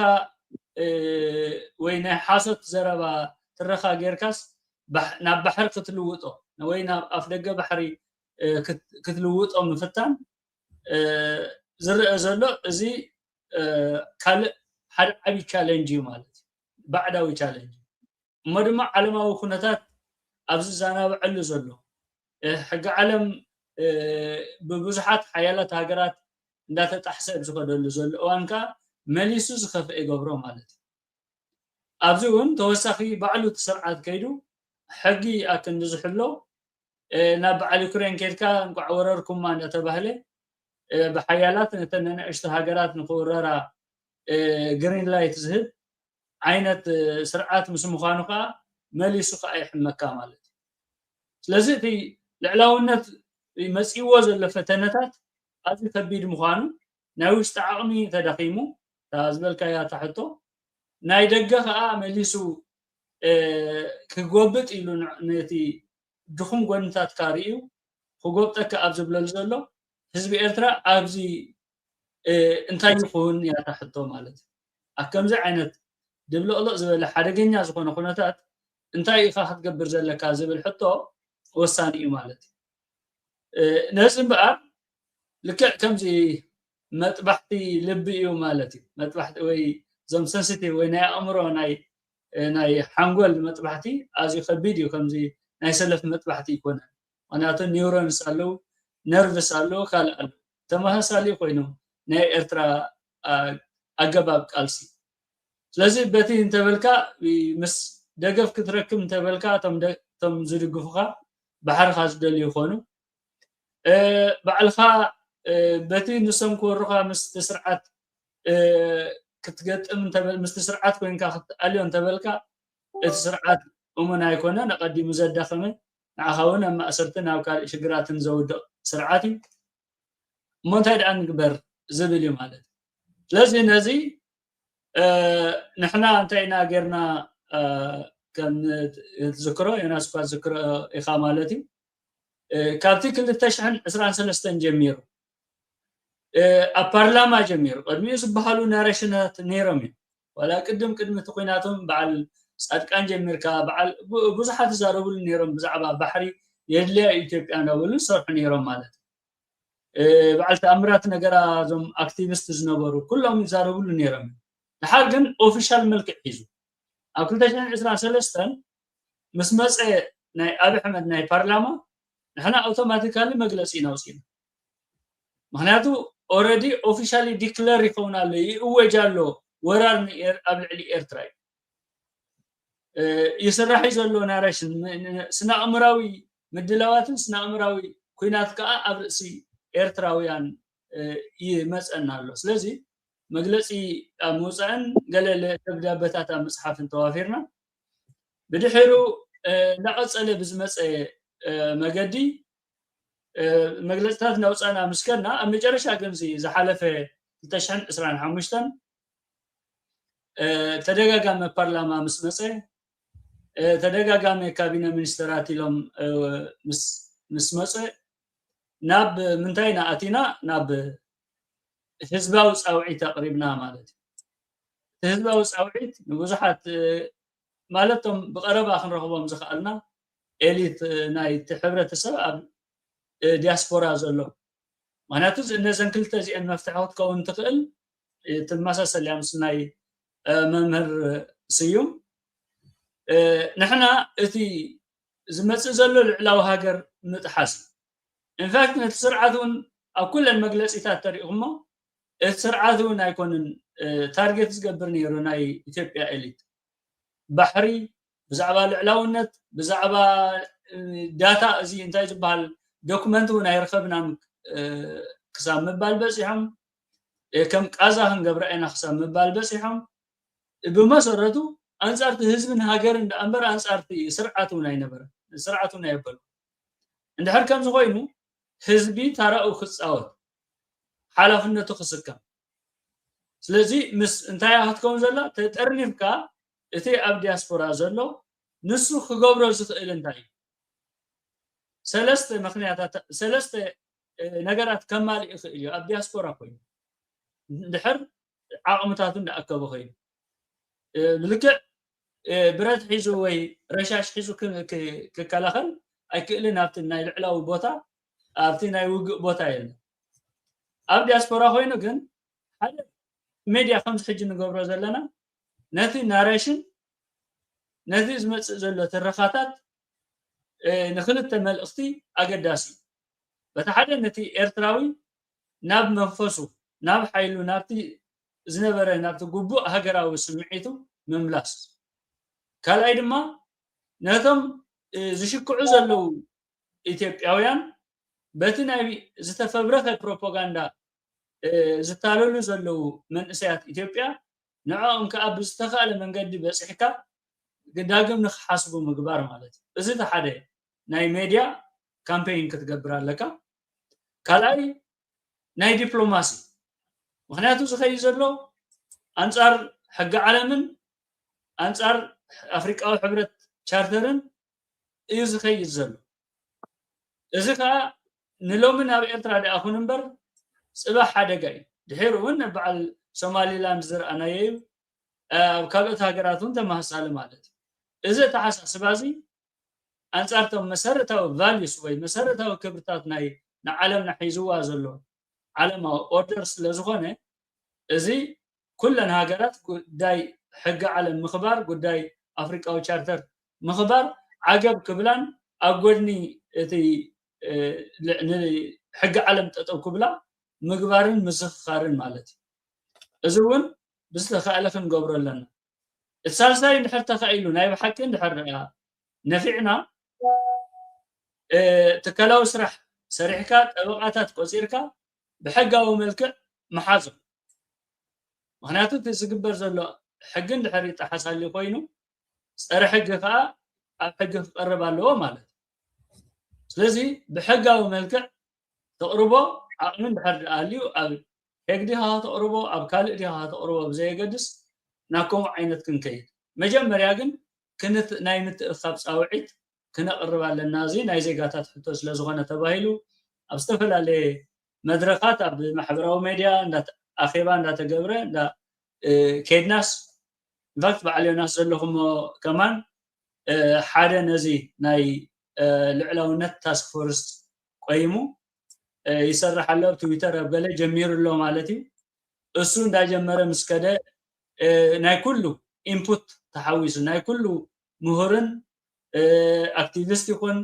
ወይ ናይ ሓሶት ዘረባ ትረኻ ጌርካስ ናብ ባሕሪ ክትልውጦ ወይ ናብ ኣፍ ደገ ባሕሪ ክትልውጦ ምፍታን ዝርአ ዘሎ እዚ ካልእ ሓደ ዓብዪ ቻሌንጅ እዩ ማለት እዩ ባዕዳዊ ቻሌንጅ እሞ ድማ ዓለማዊ ኩነታት ኣብዚ ዛናብዐሉ ዘሎ ሕጊ ዓለም ብብዙሓት ሓያላት ሃገራት እንዳተጣሕሰ ዝኸደሉ ዘሎ እዋን ከዓ መሊሱ ዝኸፍአ ይገብሮ ማለት እዩ ኣብዚ እውን ተወሳኺ ባዕሉ ትስርዓት ከይዱ ሕጊ ኣክንዲ ዝሕሎ ናብ በዓል ዩክሬን ከድካ እንቋዕ ወረርኩማ እንዳተባህለ ብሓያላት ነተን ንእሽቶ ሃገራት ንክውረራ ግሪን ላይት ዝህብ ዓይነት ስርዓት ምስ ምዃኑ ከዓ መሊሱ ከዓ ይሕመካ ማለት እዩ ስለዚ እቲ ልዕላውነት መፂዎ ዘሎ ፈተነታት ኣዝዩ ከቢድ ምዃኑ ናይ ውሽጢ ዓቕሚ ተዳኺሙ ዝበልካያ ታሕቶ ናይ ደገ ከዓ መሊሱ ክጎብጥ ኢሉ ነቲ ድኹም ጎንታትካ ርኢዩ ክጎብጠካ ኣብ ዝብለሉ ዘሎ ህዝቢ ኤርትራ ኣብዚ እንታይ ይኹን እያ ታሕቶ ማለት እዩ ኣብ ከምዚ ዓይነት ድብልቕልቕ ዝበለ ሓደገኛ ዝኾነ ኩነታት እንታይ ኢኻ ክትገብር ዘለካ ዝብል ሕቶ ወሳኒ እዩ ማለት እዩ ነዚ እምበኣር ልክዕ ከምዚ መጥባሕቲ ልቢ እዩ ማለት እዩ መጥባሕቲ ወይ ዞም ሰንሲቲቭ ወይ ናይ ኣእምሮ ናይ ሓንጎል መጥባሕቲ ኣዝዩ ከቢድ እዩ ከምዚ ናይ ሰለፍ መጥባሕቲ ይኮነን ምክንያቱ ኒውሮንስ ኣለው ነርቭስ ኣለው ካልእ ኣለው ተመሳሳሊ ኮይኖም ናይ ኤርትራ ኣገባብ ቃልሲ ስለዚ በቲ እንተበልካ ምስ ደገፍ ክትረክብ እንተበልካ እቶም ዝድግፉካ ባሕርካ ዝደልዩ ይኾኑ ባዕልካ በቲ ንሶም ክወሩካ ምስቲ ስርዓት ክትገጥም ምስቲ ስርዓት ኮይንካ ክትኣልዮ እንተበልካ እቲ ስርዓት እሙን ኣይኮነን ኣቐዲሙ ዘዳኸመ ንዓኻ እውን ኣብ ማእሰርትን ኣብ ካልእ ሽግራትን ዘውድቕ ስርዓት እዩ እሞ እንታይ ደኣ ንግበር ዝብል እዩ ማለት እዩ ስለዚ ነዚ ንሕና እንታይ ኢና ጌርና ከም ትዝክሮ ዮናስ እኳ ዝክሮ ኢኻ ማለት እዩ ካብቲ 2023 ጀሚሩ ኣብ ፓርላማ ጀሚሩ ቅድሚኡ ዝበሃሉ ናሬሽናት ነይሮም እዮም ዋላ ቅድሚ እቲ ኩናቶም በዓል ጻድቃን ጀሚርካ በዓል ብዙሓት ይዛረብሉ ነይሮም ብዛዕባ ባሕሪ የድልያ ኢትዮጵያ እናበሉ ዝሰርሑ ነይሮም ማለት እዩ በዓል ተኣምራት ነገራ እዞም ኣክቲቪስት ዝነበሩ ኩሎም ይዛረብሉ ነይሮም ድሓር ግን ኦፊሻል መልክዕ ሒዙ ኣብ 2023 ምስ መፀ ናይ ኣብይ ኣሕመድ ናይ ፓርላማ ንሕና ኣውቶማቲካሊ መግለፂ ናውፂና ምክንያቱ ኦልሬዲ ኦፊሻሊ ዲክለር ይኸውን ኣሎ ይእወጅ ኣሎ ወራር ኣብ ልዕሊ ኤርትራ እዩ ይስራሕ ዘሎ ናሬሽን ስነ ኣእምራዊ ምድላዋትን ስነ ኣእምራዊ ኩናት ከዓ ኣብ ርእሲ ኤርትራውያን ይመፀና ኣሎ ስለዚ መግለፂ ኣብ ምውፃእን ገለ ደብዳቤታት ኣብ መፅሓፍን ተዋፊርና ብድሕሩ እናቐፀለ ብዝመፀ መገዲ መግለፅታት ናውፃና ምስከና ኣብ መጨረሻ ግንዚ ዝሓለፈ 2025 ተደጋጋሚ ፓርላማ ምስ መፀ ተደጋጋሚ ካቢነ ሚኒስተራት ኢሎም ምስ መፀ ናብ ምንታይ ናኣቲና ናብ ህዝባዊ ፃውዒት ኣቕሪብና ማለት እዩ ህዝባዊ ፃውዒት ንብዙሓት ማለቶም ብቀረባ ክንረኽቦም ዝኽኣልና ኤሊት ናይ ሕብረተሰብ ኣብ ዲያስፖራ ዘሎ ምክንያቱ እነዘን ክልተ እዚአን መፍትሒ ክትከውን ትኽእል ትመሳሰል እያ ምስ ናይ መምህር ስዩም ንሕና እቲ ዝመፅእ ዘሎ ልዕላዊ ሃገር ምጥሓስ ኢንፋክት ነቲ ስርዓት እውን ኣብ ኩለን መግለፂታት ተሪኢኹሞ እቲ ስርዓት እውን ኣይኮንን ታርጌት ዝገብር ነይሩ ናይ ኢትዮጵያ ኤሊት ባሕሪ ብዛዕባ ልዕላውነት ብዛዕባ ዳታ እዚ እንታይ ዝበሃል ዶክመንት እውን ኣይረኸብናን ክሳብ ምባል በፂሖም ከም ቃዛ ክንገብረ ኢና ክሳብ ምባል በፂሖም ብመሰረቱ አንጻርቲ ህዝብን ሃገርን እምበር አንጻርቲ ስርዓት እውን ኣይነበረ ስርዓት እውን ኣይበሉ እንድሕር ከም ዝኾይኑ ህዝቢ ታረኡ ክፃወት ሓላፍነቱ ክስከም ስለዚ ምስ እንታይ ክትከውን ዘላ ተጠርኒፍካ እቲ ኣብ ዲያስፖራ ዘሎ ንሱ ክገብሮ ዝኽእል እንታይ ሰለስተ ምክንያታት ሰለስተ ነገራት ከማልእ ይኽእል እዩ ኣብ ዲያስፖራ ኮይኑ እንድሕር ዓቕምታቱ እንዳኣከበ ኮይኑ ልክዕ ብረት ሒዙ ወይ ረሻሽ ሒዙ ክከላኸል ኣይክእልን ኣብቲ ናይ ልዕላዊ ቦታ ኣብቲ ናይ ውግእ ቦታ የለን ኣብ ዲያስፖራ ኮይኑ ግን ሓደ ሚድያ ከምዚ ሕጂ ንገብሮ ዘለና ነቲ ናሬሽን ነቲ ዝመፅእ ዘሎ ትረኻታት ንክልተ መልእኽቲ ኣገዳሲ በቲ ሓደ ነቲ ኤርትራዊ ናብ መንፈሱ ናብ ሓይሉ ናብቲ ዝነበረ ናብቲ ጉቡእ ሃገራዊ ስምዒቱ ምምላስ ካልኣይ ድማ ነቶም ዝሽክዑ ዘለው ኢትዮጵያውያን በቲ ናይ ዝተፈብረኸ ፕሮፓጋንዳ ዝታለሉ ዘለው መንእሰያት ኢትዮጵያ ንዕኦም ከዓ ብዝተኻእለ መንገዲ በፂሕካ ዳግም ንክሓስቡ ምግባር ማለት እዩ እዚ እቲ ሓደ ናይ ሜድያ ካምፔይን ክትገብር ኣለካ ካልኣይ ናይ ዲፕሎማሲ ምክንያቱ ዝኸይድ ዘሎ አንጻር ሕጊ ዓለምን አንጻር ኣፍሪቃዊ ሕብረት ቻርተርን እዩ ዝኸይድ ዘሎ እዚ ከዓ ንሎሚ ናብ ኤርትራ ድኣኹን እምበር ፅባሕ ሓደጋ እዩ ድሕሪ እውን በዓል ሶማሊላንድ ዝረኣናዮ እዩ ኣብ ካልኦት ሃገራት እውን ተመሳሳሊ ማለት እዩ እዚ ተሓሳስባ እዚ አንጻርቶም መሰረታዊ ቫልዩስ ወይ መሰረታዊ ክብርታት ናይ ንዓለምና ሒዝዋ ዘሎ ዓለማዊ ኦርደር ስለ ዝኾነ እዚ ኩለን ሃገራት ጉዳይ ሕጊ ዓለም ምኽባር ጉዳይ ኣፍሪቃዊ ቻርተር ምኽባር ዓገብ ክብላን ኣብ ጎድኒ እቲ ሕጊ ዓለም ጠጠው ክብላ ምግባርን ምስኽኻርን ማለት እዩ እዚ እውን ብዝተኻእለ ክንገብሮ ኣለና እቲ ሳልሳይ እንድሕር ተኻኢሉ ናይ ብሓቂ እንድሕር ነፊዕና ትካላዊ ስራሕ ሰሪሕካ ጠበቃታት ቆፂርካ ብሕጋዊ መልክዕ መሓዞ ምክንያቱ እቲ ዝግበር ዘሎ ሕጊ እንድሕር ይጠሓሳሊ ኮይኑ ፀረ ሕጊ ከዓ ኣብ ሕጊ ክቀርብ ኣለዎ ማለት ስለዚ ብሕጋዊ መልክዕ ተቕርቦ ዓቕሚ እንድሕር ኣልዩ ኣብ ሕግ ዲኻ ተቕርቦ ኣብ ካልእ ዲኻ ተቕርቦ ብዘየገድስ ናብ ከምኡ ዓይነት ክንከይድ መጀመርያ ግን ናይ ምትእኻብ ፃውዒት ክነቕርብ ኣለና እዚ ናይ ዜጋታት ሕቶ ስለ ዝኾነ ተባሂሉ ኣብ ዝተፈላለየ መድረኻት ኣብ ማሕበራዊ ሚድያ ኣኼባ እንዳተገብረ ከድናስ ኢንፋክት በዓል ዮናስ ዘለኹሞ ከማን ሓደ ነዚ ናይ ልዕላውነት ታስክ ፎርስ ቆይሙ ይሰርሕ ኣሎ ትዊተር ኣብ ገለ ጀሚሩ ኣሎ ማለት እዩ እሱ እንዳጀመረ ምስ ከደ ናይ ኩሉ ኢንፑት ተሓዊሱ ናይ ኩሉ ምሁርን አክቲቪስት ይኹን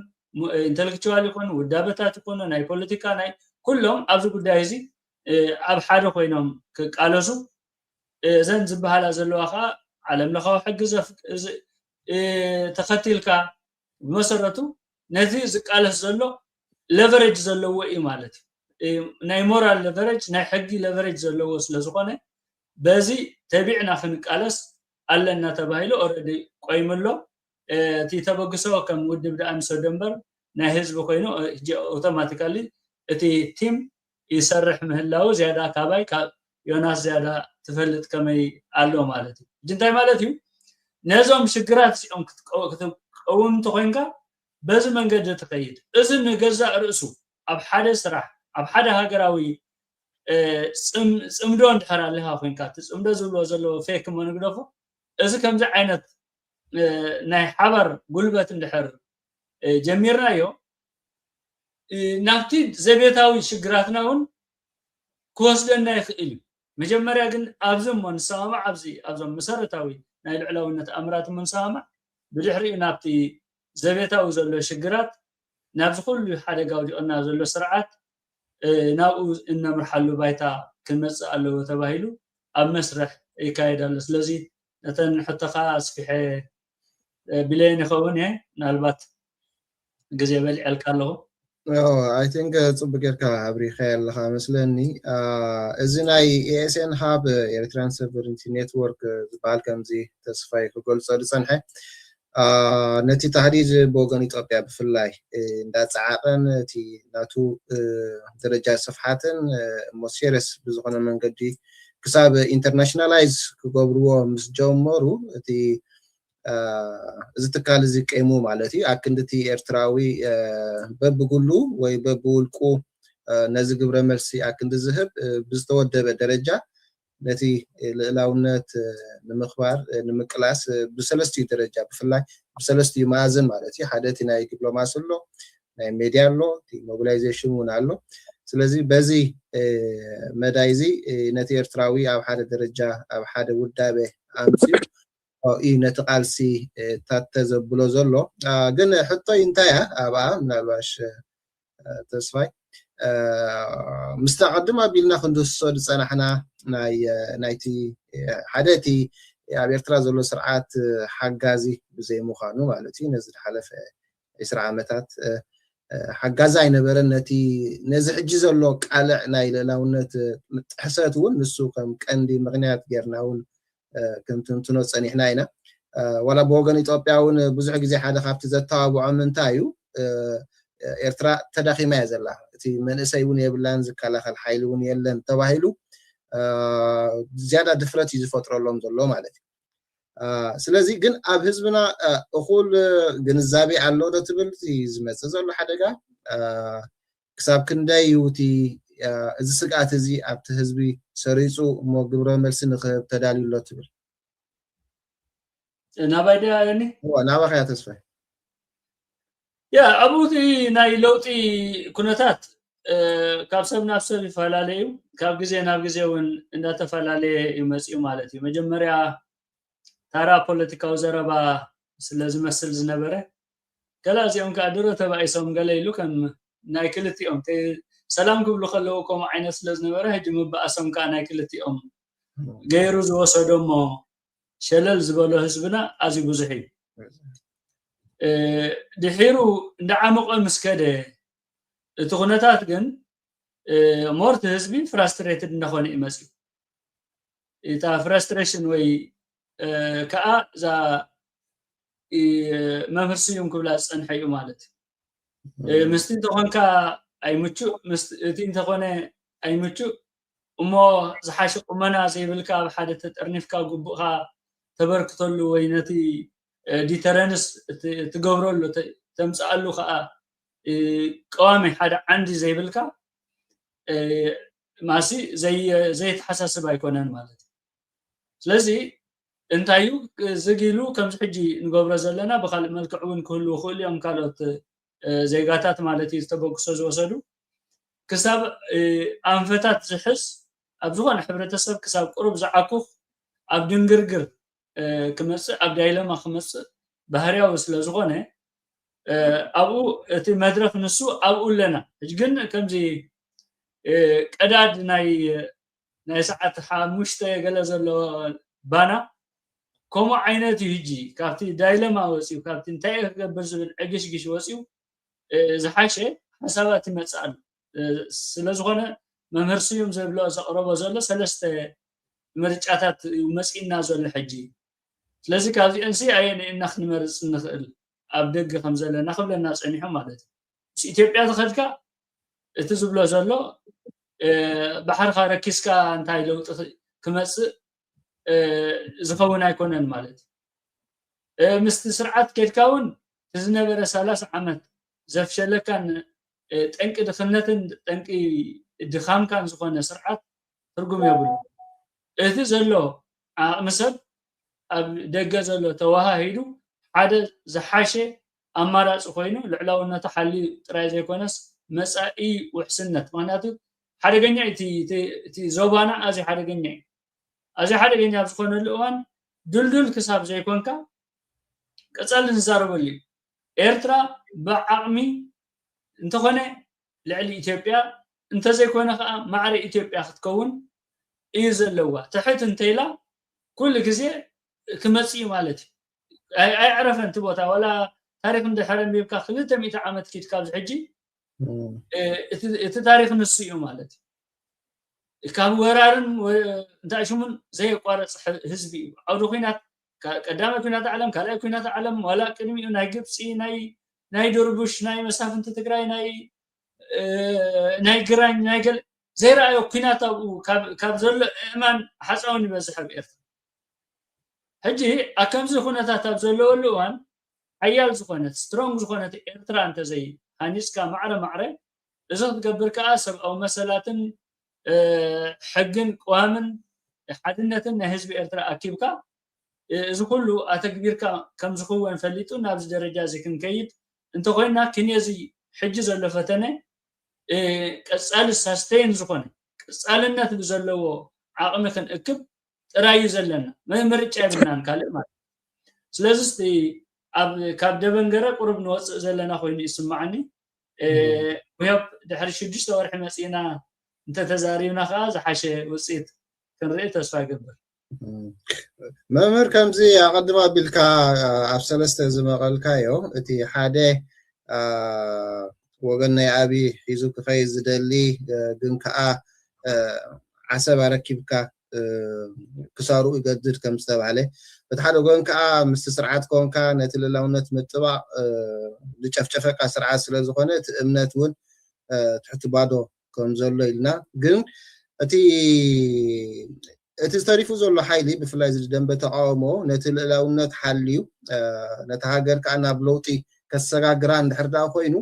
ኢንተሌክቹዋል ይኹን ውዳበታት ይኹን ናይ ፖለቲካ ናይ ኩሎም ኣብዚ ጉዳይ እዚ ኣብ ሓደ ኮይኖም ክቃለሱ እዘን ዝበሃላ ዘለዋ ከዓ ዓለም ለኻዊ ሕጊ ተኸቲልካ ብመሰረቱ ነዚ ዝቃለስ ዘሎ ሌቨሬጅ ዘለዎ እዩ ማለት እዩ ናይ ሞራል ሌቨሬጅ ናይ ሕጊ ሌቨሬጅ ዘለዎ ስለ ዝኾነ በዚ ተቢዕና ክንቃለስ ኣለና ተባሂሉ ኦልሬዲ ቆይምሎ እቲ ተበግሶ ከም ውድብ ዳኣንሶ ደንበር ናይ ህዝቢ ኮይኑ ኦቶማቲካሊ እቲ ቲም ይሰርሕ ምህላው ዝያዳ ካባይ ዮናስ ዝያዳ ትፈልጥ ከመይ ኣሎ ማለት እዩ እንታይ ማለት እዩ ነዞም ሽግራት ሲኦም ክትቀውም ተኮይንካ በዚ መንገዲ ትኸይድ እዚ ንገዛእ ርእሱ ኣብ ሓደ ስራሕ ኣብ ሓደ ሃገራዊ ጽምዶ እንድሕር ኣለካ ኮይንካ ጽምዶ ዝብሎ ዘሎ ፌክ መንግደፎ እዚ ከምዚ ዓይነት ናይ ሓበር ጉልበት እንድሕር ጀሚርናዮ ናብቲ ዘቤታዊ ሽግራትና እውን ክወስደና ይኽእል መጀመርያ ግን ኣብዞም ንሰማማዕ ኣብዞም መሰረታዊ ናይ ልዕላውነት ኣምራት መንሰማማዕ ብድሕሪኡ ናብቲ ዘቤታዊ ዘሎ ሽግራት ናብ ዝኩሉ ሓደጋ ወዲቕና ዘሎ ስርዓት ናብኡ እነምርሓሉ ባይታ ክመፅእ ኣለዎ ተባሂሉ ኣብ መስርሕ ይካየድ ኣሎ ስለዚ ነተን ሕቶኻ ኣስፊሐ ብለየን ይኸውን እየ ምናልባት ግዜ በሊዐልካ ኣለኹ I think ጽቡቅ ጌርካ ኣብሪኻ ኣለኻ መስለኒ እዚ ናይ ASN ሃብ ኤርትራን ሶቨሬንቲ ኔትወርክ ዝበሃል ከምዚ ተስፋይ ክገልጾ ዝጸንሐ ነቲ ተህዲድ ብወገን ኢትዮጵያ ብፍላይ እንዳፀዓቐን እቲ ናቱ ደረጃ ስፍሓትን ሞሴረስ ብዝኾነ መንገዲ ክሳብ ኢንተርናሽናላይዝ ክገብርዎ ምስ ጀመሩ እቲ እዚ ትካል እዚ ቀይሙ ማለት እዩ ኣብ ክንዲ ኤርትራዊ በብጉሉ ወይ በብውልቁ ነዚ ግብረ መልሲ ኣብ ክንዲ ዝህብ ብዝተወደበ ደረጃ ነቲ ልዕላውነት ንምኽባር ንምቅላስ ብሰለስቲኡ ደረጃ ብፍላይ ብሰለስቲኡ ማዕዘን ማለት እዩ ሓደ እቲ ናይ ዲፕሎማሲ ኣሎ ናይ ሚድያ ኣሎ እቲ ሞቢላይዜሽን እውን ኣሎ ስለዚ በዚ መዳይ እዚ ነቲ ኤርትራዊ ኣብ ሓደ ደረጃ ኣብ ሓደ ውዳበ ኣምፅኡ እዩ ነቲ ቃልሲ ታተዘብሎ ዘሎ ግን ሕቶይ እንታይ ኣብኣ ምናልባሽ ተስፋይ مستقدم أبيلنا خندوس صد صنعنا نايتي حداتي أبي اعتراض له سرعات حجازي بزي مخانو مالتي نزل حلف إسرع متات حجازي نبرنتي نزل جزء لوك على نايل لونت حساتون السوق كأندي مغنيات جرناون كنت تنوص أني حناينا ولا بوغن إثيوبياون بزح جزء حدا خافت زتاب وعمنتايو إرترا تداخي ما يزال تي من إسيون يبلان زكالا خل حيلون يلن تواهيلو زيادة دفرات يزفتر اللهم زلو مالتي سلازي جن أب حزبنا أقول جنزابي على ده تبلتي زمت زلو حدقة كسب كنداي وتي إذا سقعت زي أب حزبي سريسو مقبرة ملسن خب تدالي الله تبل نبايدا يعني هو نباخ يا تسفه يا أبوتي ناي لوتي كنتات كاب سب نفسه فلاليو كاب جزء ون إن تفلالي يمسيو مالتي مجمريا ترى بوليتيكا وزربا لازم أسل زنبرة كلا زيهم كادرة تبع يسوم قال يلو كان نايكلتي تي سلام قبل خلوكم عين سل زنبرة هجم بأسم كان نايكلتي غيرو زو صدمو شلل زبالو حزبنا أزي بوزحي دحيرو ندعمق المسكدة تخونتات جن مورت حزبي frustrated نخون إمسي إتا frustration وي كأ زا مفرسيوم كبلاس أنحيو مالت مستين تخون كا أي متشو مستين تخون أي متشو أمو زحاشق أمنا زي بالكا بحادثة أرنفكا قبوها تبركتلو وينتي ديترنس تقبروا له تمسأل له خا قوامي حدا عندي زي بالكا ماشي زي تحسس بايكونن مالتي لذي انتايو زغيلو كم حجي نقبر زلنا بخال ملكعون كله خل يوم كانت زيغاتات مالتي تبقسو زوسدو كساب انفتات زحس ابزغن حبرتسب كساب قرب زعكوخ ابدنغرغر كمس أبدايله ما خمس بهريا وصل زغنة أبو تي مدرك نسو أبو لنا جن كم زي قداد ناي ساعة حامشته جلز له بنا كم عينته يجي كابتي دايله ما وسيو كابتي انتي قبز عجش وسيو زحاشة حسابات مسألة سلزغنة ممرسيوم زي بلا زقرب زلا سلسته مرجعات ومسئنا زل حجي لذلك هذه أنسي عين إن نحن مرز نخل أبدق خمسة لنا خبل الناس أنيهم مالت بس إثيوبيا تخلك تزبل زلوا بحر خاركيس كان تايلو كمس زخونا يكونن مالت مستسرعات كيف كون تزنبر 3 عامات زفشل كان تنك دخلنتن تنك ድኻም ካን ዝኾነ ስርዓት ትርጉም የብሉ እቲ ዘሎ ምስብ ኣብ ደገ ዘሎ ተዋሃሂዱ ሓደ ዝሓሸ ኣማራፂ ኮይኑ ልዕላውነቱ ሓሊ ጥራይ ዘይኮነስ መጻኢ ውሕስነት ምክንያቱ ሓደገኛ እቲ ዞባና ኣዝዩ ሓደገኛ እዩ ኣዝዩ ሓደገኛ ዝኾነሉ እዋን ድልድል ክሳብ ዘይኮንካ ቀጻሊ ንዛረበሉ እዩ ኤርትራ ብዓቕሚ እንተኾነ ልዕሊ ኢትዮጵያ እንተዘይኮነ ከዓ ማዕረ ኢትዮጵያ ክትከውን እዩ ዘለዋ ትሕት እንተኢላ ኩሉ ግዜ ክመጽእ ማለት እዩ ኣይዕረፈን እቲ ቦታ ወላ ታሪክ እንድሕር ምብካ 200 ዓመት ኪድ ካብ ዝሕጂ እቲ ታሪክ ንሱ እዩ ማለት እዩ ካብ ወራርን እንታይ ሽሙን ዘይቋረጽ ህዝቢ እዩ ዓውደ ኩናት ቀዳማይ ኩናት ዓለም ካልኣይ ኩናት ዓለም ወላ ቅድሚኡ ናይ ግብፂ ናይ ዶርቡሽ ናይ መሳፍንቲ ትግራይ ናይ ግራኝ ናይ ገለ ዘይረኣዮ ኩናት ካብ ዘሎ እማን ሓፃውን ይበዝሕ ኣብ ኤርትራ ሕጂ ከምዚ ኩነታት ኣብ ዘለወሉ እዋን ሓያል ዝኾነት ስትሮንግ ዝኾነት ኤርትራ እንተዘይ ሃኒስካ ማዕረ እዚ ክትገብር ከዓ ሰብኣዊ መሰላትን ሕግን ቅዋምን ሓድነትን ናይ ህዝቢ ኤርትራ ኣኪብካ እዚ ኩሉ ኣተግቢርካ ከም ዝኽወን ፈሊጡ ናብዚ ደረጃ እዚ ክንከይድ እንተኮይና ክንየዚ ሕጂ ዘሎ ፈተነ ቀጻሊ ሳስቴን ዝኾነ ቀጻልነት ብዘለዎ ዓቕሚ ክንእክብ ጥራይ ዘለና ምርጫ የብልናን ካልእ ማለት ስለዚ ካብ ደበንገረ ቁርብ ንወፅእ ዘለና ኮይኑ ይስማዓኒ ወያብ ድሕሪ 6 ወርሒ መፂና እንተተዛሪብና ከዓ ዝሓሸ ውፅኢት ክንርኢ ተስፋ ይገብር መምህር ከምዚ ኣቐድማ ቢልካ ኣብ ሰለስተ ዝመቐልካዮ እቲ ሓደ ወገን ናይ ኣብዪ ሒዙ ክኸይድ ዝደሊ ግን ከዓ ዓሰብ ኣረኪብካ ክሳሩ ይገድድ ከም ዝተባሃለ እቲ ሓደ ወገን ከዓ ምስ ስርዓት ኮንካ ነቲ ልዕላውነት ምጥባቕ ዝጨፍጨፈካ ስርዓት ስለ ዝኾነ እቲ እምነት እውን ትሕቲ ባዶ ከም ዘሎ ኢልና ግን እቲ ዝተሪፉ ዘሎ ሓይሊ ብፍላይ ዝደንበ ተቃውሞ ነቲ ልዕላውነት ሓልዩ ነቲ ሃገር ከዓ ናብ ለውጢ ከሰጋግራ እንድሕር ዳ ኮይኑ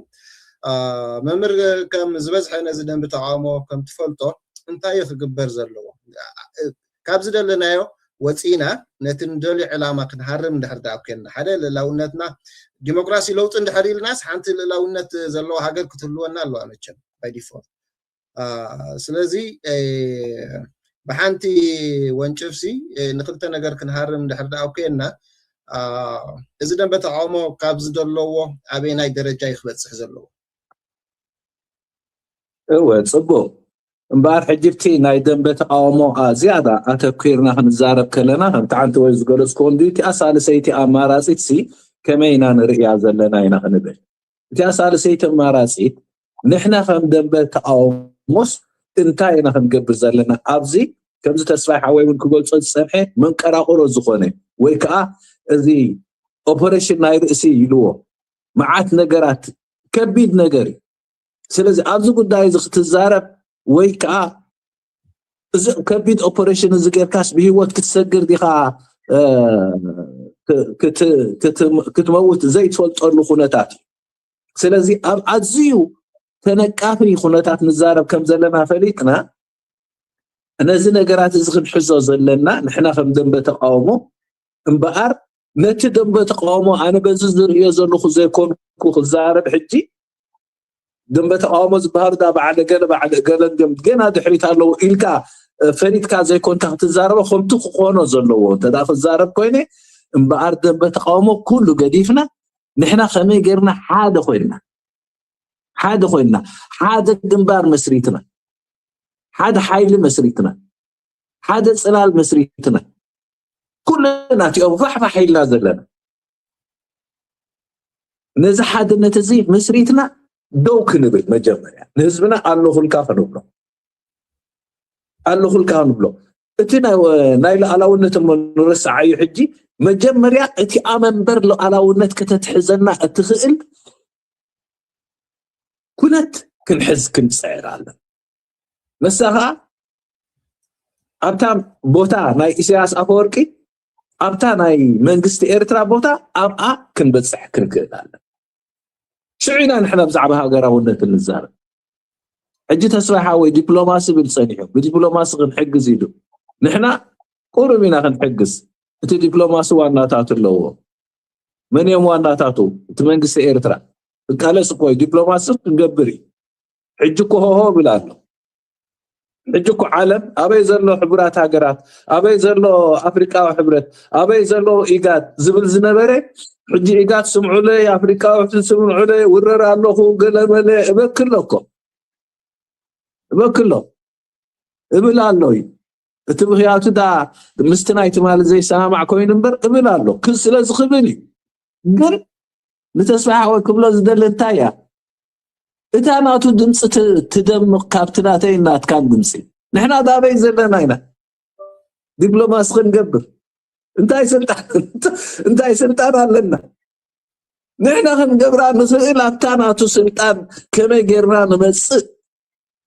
መምህር ከም ዝበዝሐ ነዚ ደንቢ ተቃውሞ ከም ትፈልጦ እንታይ ክግበር ዘለዎ ካብ ዝደለናዮ ወፂና ነቲ ንደልዩ ዕላማ ክንሃርም እንድሕር ዳ ኮይና ሓደ ልዕላውነትና ዲሞክራሲ ለውጢ እንድሕር ኢልናስ ሓንቲ ልዕላውነት ዘለዎ ሃገር ክትህልወና ኣለዋ መቸም ባይ ዲፎልት ስለዚ ብሓንቲ ወንጭፍሲ ንክልተ ነገር ክንሃርም እንድሕር ዳ ኮይና እዚ ደንበ ተቃውሞ ካብ ዝደለዎ ኣበየናይ ደረጃ ይክበፅሕ ዘለዎ ጽቡቅ እምበር ሕጅብቲ ናይ ደንበ ተቃውሞ ዝያዳ ኣተኲርና ክንዛረብ ከለና ከምቲ ሓንቲ ወይ ዝገለጽክዎ እንዲቲ ኣሳለሰይቲ ኣማራፂት ከመይና ንርእያ ዘለና ኢና ክንብል እቲ ኣሳለሰይቲ ኣማራፂት ንሕና ከም ደንበ ተቃውሞስ እንታይ ኢና ክንገብር ዘለና ኣብዚ ከምዚ ተስፋይ ሓወይ እውን ክገልጾ ዝፀንሐ መንቀራቑሮ ዝኾነ ወይ ከዓ እዚ ኦፐሬሽን ናይ ርእሲ ኢልዎ መዓት ነገራት ከቢድ ነገር እዩ ስለዚ ኣብዚ ጉዳይ እዚ ክትዛረብ ወይ ከዓ እዚ ከቢድ ኦፐሬሽን እዚ ጌርካስ ብሂወት ክትሰግር ዲኻ ክትመውት ዘይትፈልጠሉ ኩነታት ስለዚ ኣብ ኣዝዩ ተነቃፊ ኩነታት ንዛረብ ከም ዘለና ፈሊጥና ነዚ ነገራት እዚ ክንሕዞ ዘለና ንሕና ከም ደንበ ተቃውሞ እምበኣር ነቲ ደንበ ተቃውሞ ኣነ በዚ ዝርእዮ ዘለኹ ዘይኮንኩ ክዛረብ ሕጂ ደንበ ተቃውሞ ዝበሃሉ ዳ ባዕለ ገለ ገና ድሕሪት ኣለዎ ኢልካ ፈሪድካ ዘይኮንካ ክትዛረበ ከምቲ ክኾኖ ዘለዎ እንተዳ ክዛረብ ኮይነ እምበኣር ደንበ ተቃውሞ ኩሉ ገዲፍና ንሕና ከመይ ጌርና ሓደ ኮይንና ሓደ ግንባር መስሪትና ሓደ ሓይሊ መስሪትና ሓደ ጽላል መስሪትና ኩልና እቲኦም ፋሕፋሕ ኢልና ዘለና ነዚ ሓድነት እዚ መስሪትና ደው ክንብል መጀመርያ ንህዝብና ኣለኹልካ ክንብሎ እቲ ናይ ሉዓላውነት ንርስዓዩ ሕጂ መጀመርያ እቲ ኣመንበር ሉዓላውነት ከተትሕዘና እትኽእል ኩነት ክንሕዝ ክንፅዕር ኣለና ንሳኻ ኣብታ ቦታ ናይ ኢሳያስ ኣፈወርቂ ኣብታ ናይ መንግስቲ ኤርትራ ቦታ ኣብኣ ክንበፅሕ ክንክእል ኣለና ሽዒና ንሕና ብዛዕባ ሃገራውነት ንዛረብ حجي تسرح حوي دبلوماسي بالصنيع بدبلوماسي نحجز يدو نحنا قربنا نحجز انت دبلوماسي وانا تاتو لو من يوم وانا تاتو تمنجس إيرترا قال سكوي دبلوماسي نقبري حجكو هو بلادنا حجكو عالم أبي زلو حبرات هاجرات أبي زلو أفريقيا وحبرات أبي زلو إيجاد زبل زنبرة حجي إيجاد سمعوا لي أفريقيا وسمعوا لي ورر الله قلم لي بكله إبلالله تبغياتو دا مستنايت مال زي سامع كوين نمبر إبلالله كل سلاز خبني قل لتسمع وكبلو زدل التايا إذا أنا تدمس تدم كابتناتين نات كان دمسي نحنا دابي زلنا هنا دبلوماس نقبر انتاي سلطان لنا نحنا نقبر نسئل أتاناتو سلطان كما يقرنا نمسئ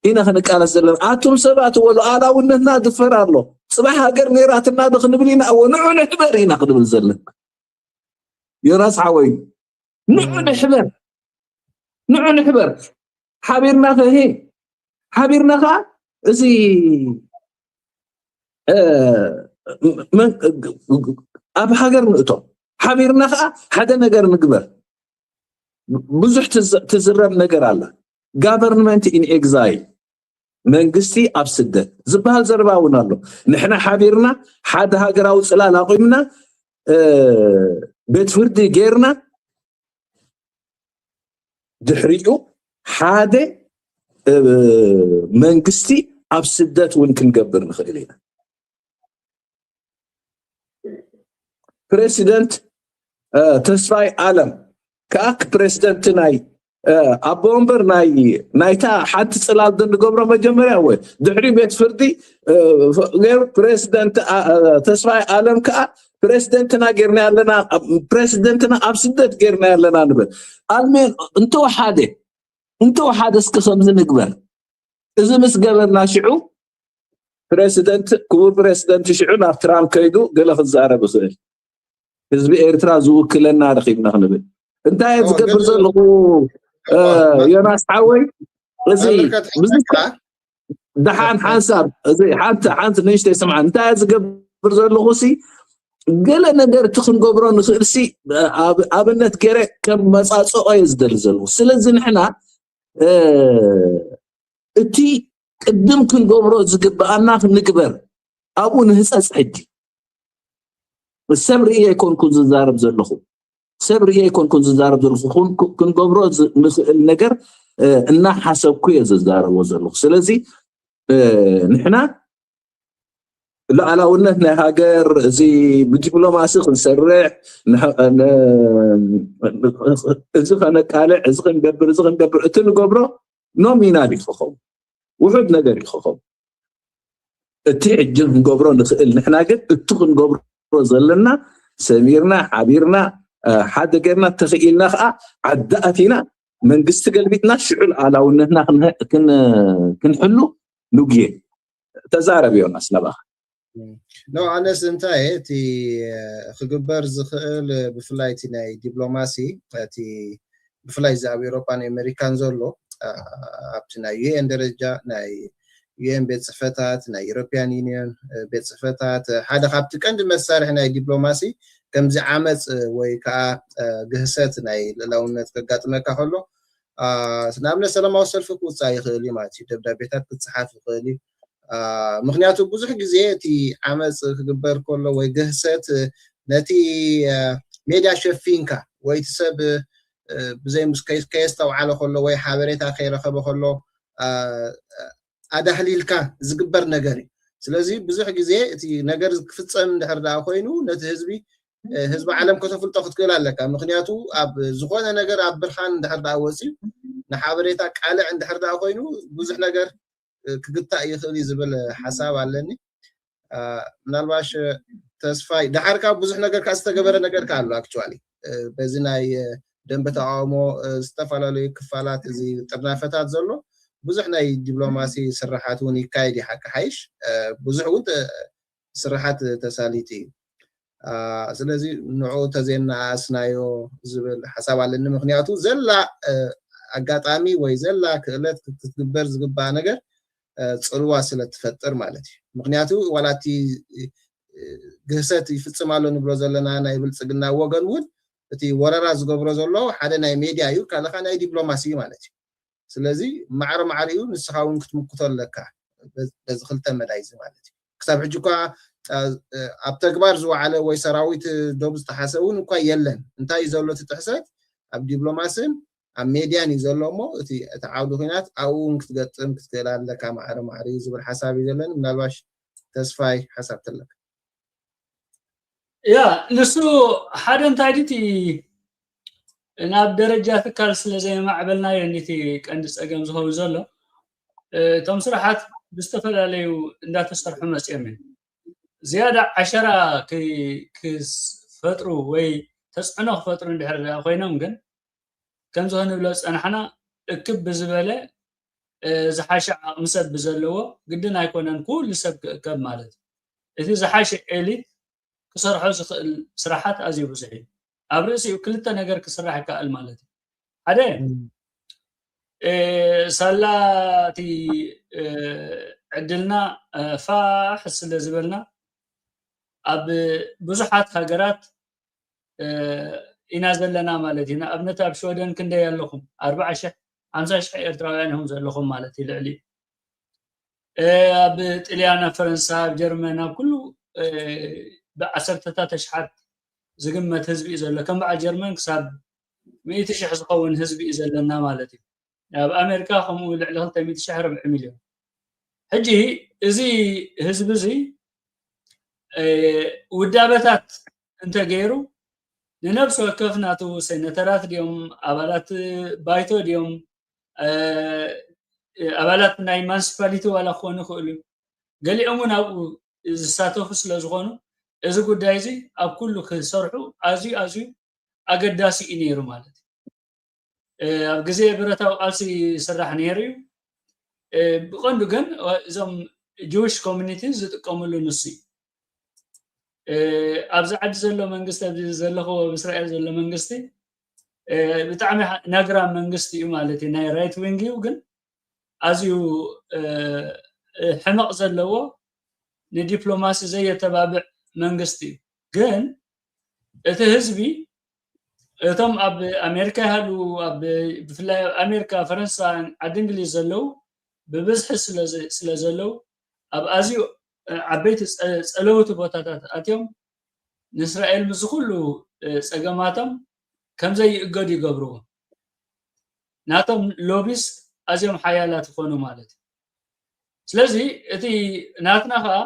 إنا خنقال زلنا آتم سبات ولو آلا وننا دفر الله صباح هاجر نيراتنا دخل بلينا أو نعون حبرينا قدم الزلن يراس عوين نعون حبر حبيرنا فهي حبيرنا خا زي من أب حجر نقطة حبيرنا خا حدا نجر نقبر بزح تزرب نجر الله government in exile منقستي أبسدة زبال زرباونا له نحنا حبيرنا حد هاجراو سلالة قيمنا بيت فردي غيرنا دحريو حاده منقستي أبسدة ونكن قبر نخلينا بريسيدنت تسفاي عالم كاك بريسيدنت ناي أبومبر نايتا حتى صلاة دن قبره مجمرة وي دحري بيت فردي غير بريسيدنت تسفاي عالم كا بريسيدنتنا غيرنا لنا بريسيدنتنا أبسدة غيرنا لنا نبل المين انتو حاده اسكسم زنقبر إذا مس قبرنا شعو بريسيدنت كبور بريسيدنت شعو ناف ترام كيدو قال خزاره بخير حزب إيرترا زوكلنا رخيبنا نبل انت يتقبر زلو يا ناس حوي زي دحان حساب زي حتى نيشت يسمع انت يتقبر زلو سي قال نقدر تخن قبرو نخلسي ابنت كره كم مصاصو يزدل زلو سلازي نحنا اتي قدم كن قبرو زقبانا نقبر ابو نهصص حجي الصبر يكون كن زارب زلخو صبر يكون كن زارب زلخو كن قبرو النجر ان حسبكو يزارب زلخو سلازي نحنا لا على ونتنا هاجر زي بدبلوماسي نسرع زخنا قالع زخن قبر اتن قبره نومينالي خخم وحد نجري خخم اتي عجن قبره نخل نحنا قد اتخن قبره زلنا سميرنا عبيرنا حد غيرنا تخيلنا عدأتنا من قست قلبيتنا شعل على ونتنا كنحلو نوجي تزارب يونس لبا نوع الناس انتهي تي خجبر زخل بفلايتي ناي دبلوماسي تي بفلاي زي أوروبا أمريكان زولو أبتنا UN درجة ناي UN بيت صفتات ناي European Union بيت صفتات هذا خابت كند مسار هنا دبلوماسي كم زي عمت ويكا جهسات ناي لو نتقاط ما كهلو سنعمل سلام وصل في كوت ساي خلي ماتي تبدأ بيتات تصحف خلي مخنياتو بزح غزي تي عمص كغبر كله وي جهسات نتي ميديا شفينكا وي تسب بزي مسكيس كيستو على كله وي حابريتا خير خبو كله ادحليلكا زغبر نغري سلازي بزح غزي تي نغر كفصم دحردا خوينو نت حزب عالم كتفلطو خطكل لك مخنياتو اب زخونه نغر اب برخان دحردا وسي نحابريتا قالع دحردا خوينو بزح نغر كقطع يخلي زبل حساب علني منالباش تسفاي دحركا بزح نجر كاستغبر نجر كالو اكچوالي بزناي دنب تعامو استفالالي كفالات زي طرنافتات زلو بزح ناي دبلوماسي سرحاتون يكايدي حق حيش بزح ود سرحات تساليتي ስለዚህ ንዑ ተዘና አስናዮ ዝብል حساب علني مخنياتو زلا አጋጣሚ ወይ ዘላ ክእለት ክትግበር ዝግባእ ነገር ፅልዋ ስለትፈጥር ማለት እዩ ምክንያቱ ዋላቲ ግህሰት ይፍፅማሉ ንብሎ ዘለና ናይ ብልፅግና ወገን እውን እቲ ወረራ ዝገብሮ ዘሎ ሓደ ናይ ሚድያ እዩ ካልኻ ናይ ዲፕሎማሲ ማለት እዩ ስለዚ ማዕረ ማዕሪኡ ንስኻ እውን ክትምክቶ ኣለካ በዚ ክልተ መዳይ ማለት እዩ ክሳብ ሕጂ እኳ ኣብ ተግባር ዝወዓለ ወይ ሰራዊት ዶብ ዝተሓሰቡ እኳ የለን እንታይ ዘሎ ትጥሕሰት ኣብ ዲፕሎማሲን ኣብ ሚድያን እዩ ዘሎ እሞ እቲ ዓውዲ ኩናት ኣብኡን ክትገጥም ክትክእል ኣለካ ማዕረ ማዕሪኡ ዝብል ሓሳብ እዩ ዘለኒ ምናልባሽ ተስፋይ ሓሳብ ተለካ ያ ንሱ ሓደ እንታይ ድቲ ናብ ደረጃ ትካል ስለዘይ ማዕበልናዮ ነቲ ቀንዲ ፀገም ዝኸውን ዘሎ እቶም ስራሓት ብዝተፈላለዩ እንዳተሰርሑ መፅኦም እዮም ዝያዳ ዓሸራ ክፈጥሩ ወይ ተፅዕኖ ክፈጥሩ እንድሕር ኮይኖም ግን ከም ዝንብሎ ፀናሕና እክብ ብዝበለ ዝሓሸ ዓቕሚ ሰብ ብዘለዎ ግድን ኣይኮነን ኩሉ ሰብ ክእከብ ማለት እቲ ዝሓሸ ኤሊት ክሰርሖ ዝኽእል ስራሓት ኣዝዩ ብዙሕ እዩ ኣብ ርእሲኡ ክልተ ነገር ክስራሕ ይከኣል ማለት እዩ ሓደ ሳላቲ ዕድልና ፋሕ ስለ ዝበልና ኣብ ብዙሓት ሃገራት ኢና ዘለና ማለት እዩ ንኣብነት ኣብ ሾደን ክንደይ ኣለኹም 40,000 50,000 ኤርትራውያን እዮም ዘለኹም ማለት እዩ ልዕሊ ኣብ ጣልያን ፈረንሳይ ኣብ ጀርመን ኣብ ኩሉ ብዓሰርተታት ኣሽሓት ዝግመት ህዝቢ እዩ ዘሎ ከም በዓል ጀርመን ክሳብ 100,000 ዝኸውን ህዝቢ እዩ ዘለና ማለት እዩ ኣብ ኣሜሪካ ከምኡ ልዕሊ 200,000 4 ሚልዮን ሕጂ እዚ ህዝቢ እዚ ውዳበታት እንተገይሩ ንነብሱ ወከፍ ናቱ ሴኔተራት ድዮም ኣባላት ባይቶ ድዮም ኣባላት ናይ ማንሲፓሊቲ ዋላ ክኾኑ ይኽእሉ ገሊኦም እውን ኣብኡ ዝሳተፉ ስለ ዝኾኑ እዚ ጉዳይ እዚ ኣብ ኩሉ ክሰርሑ ኣዝዩ ኣገዳሲ እዩ ነይሩ ማለት እዩ ኣብ ግዜ ብረታዊ ቃልሲ ይስራሕ ነይሩ እዩ ብቐንዱ ግን እዞም ጁዊሽ ኮሚኒቲ ዝጥቀምሉ ንሱ እዩ ኣብዚ ዓዲ ዘሎ መንግስቲ ኣብዚ ዘለኹ ብእስራኤል ዘሎ መንግስቲ ብጣዕሚ ናግራም መንግስቲ እዩ ማለት እዩ ናይ ራይት ዊንግ እዩ ግን ኣዝዩ ሕመቕ ዘለዎ ንዲፕሎማሲ ዘየተባብዕ መንግስቲ እዩ ግን እቲ ህዝቢ እቶም ኣብ ኣሜሪካ ያሉ ኣብ ብፍላይ ኣሜሪካ ፈረንሳይ ዓዲ እንግሊዝ ዘለው ብብዝሒ ስለ ዘለው ኣብ ኣዝዩ ዓበይቲ ፀለውቲ ቦታታት ኣትዮም ንእስራኤል ምስ ኩሉ ፀገማቶም ከምዘይ ይእገዱ ይገብርዎ ናቶም ሎቢስ ኣዝዮም ሓያላት ይኾኑ ማለት እዩ ስለዚ እቲ ናትና ከዓ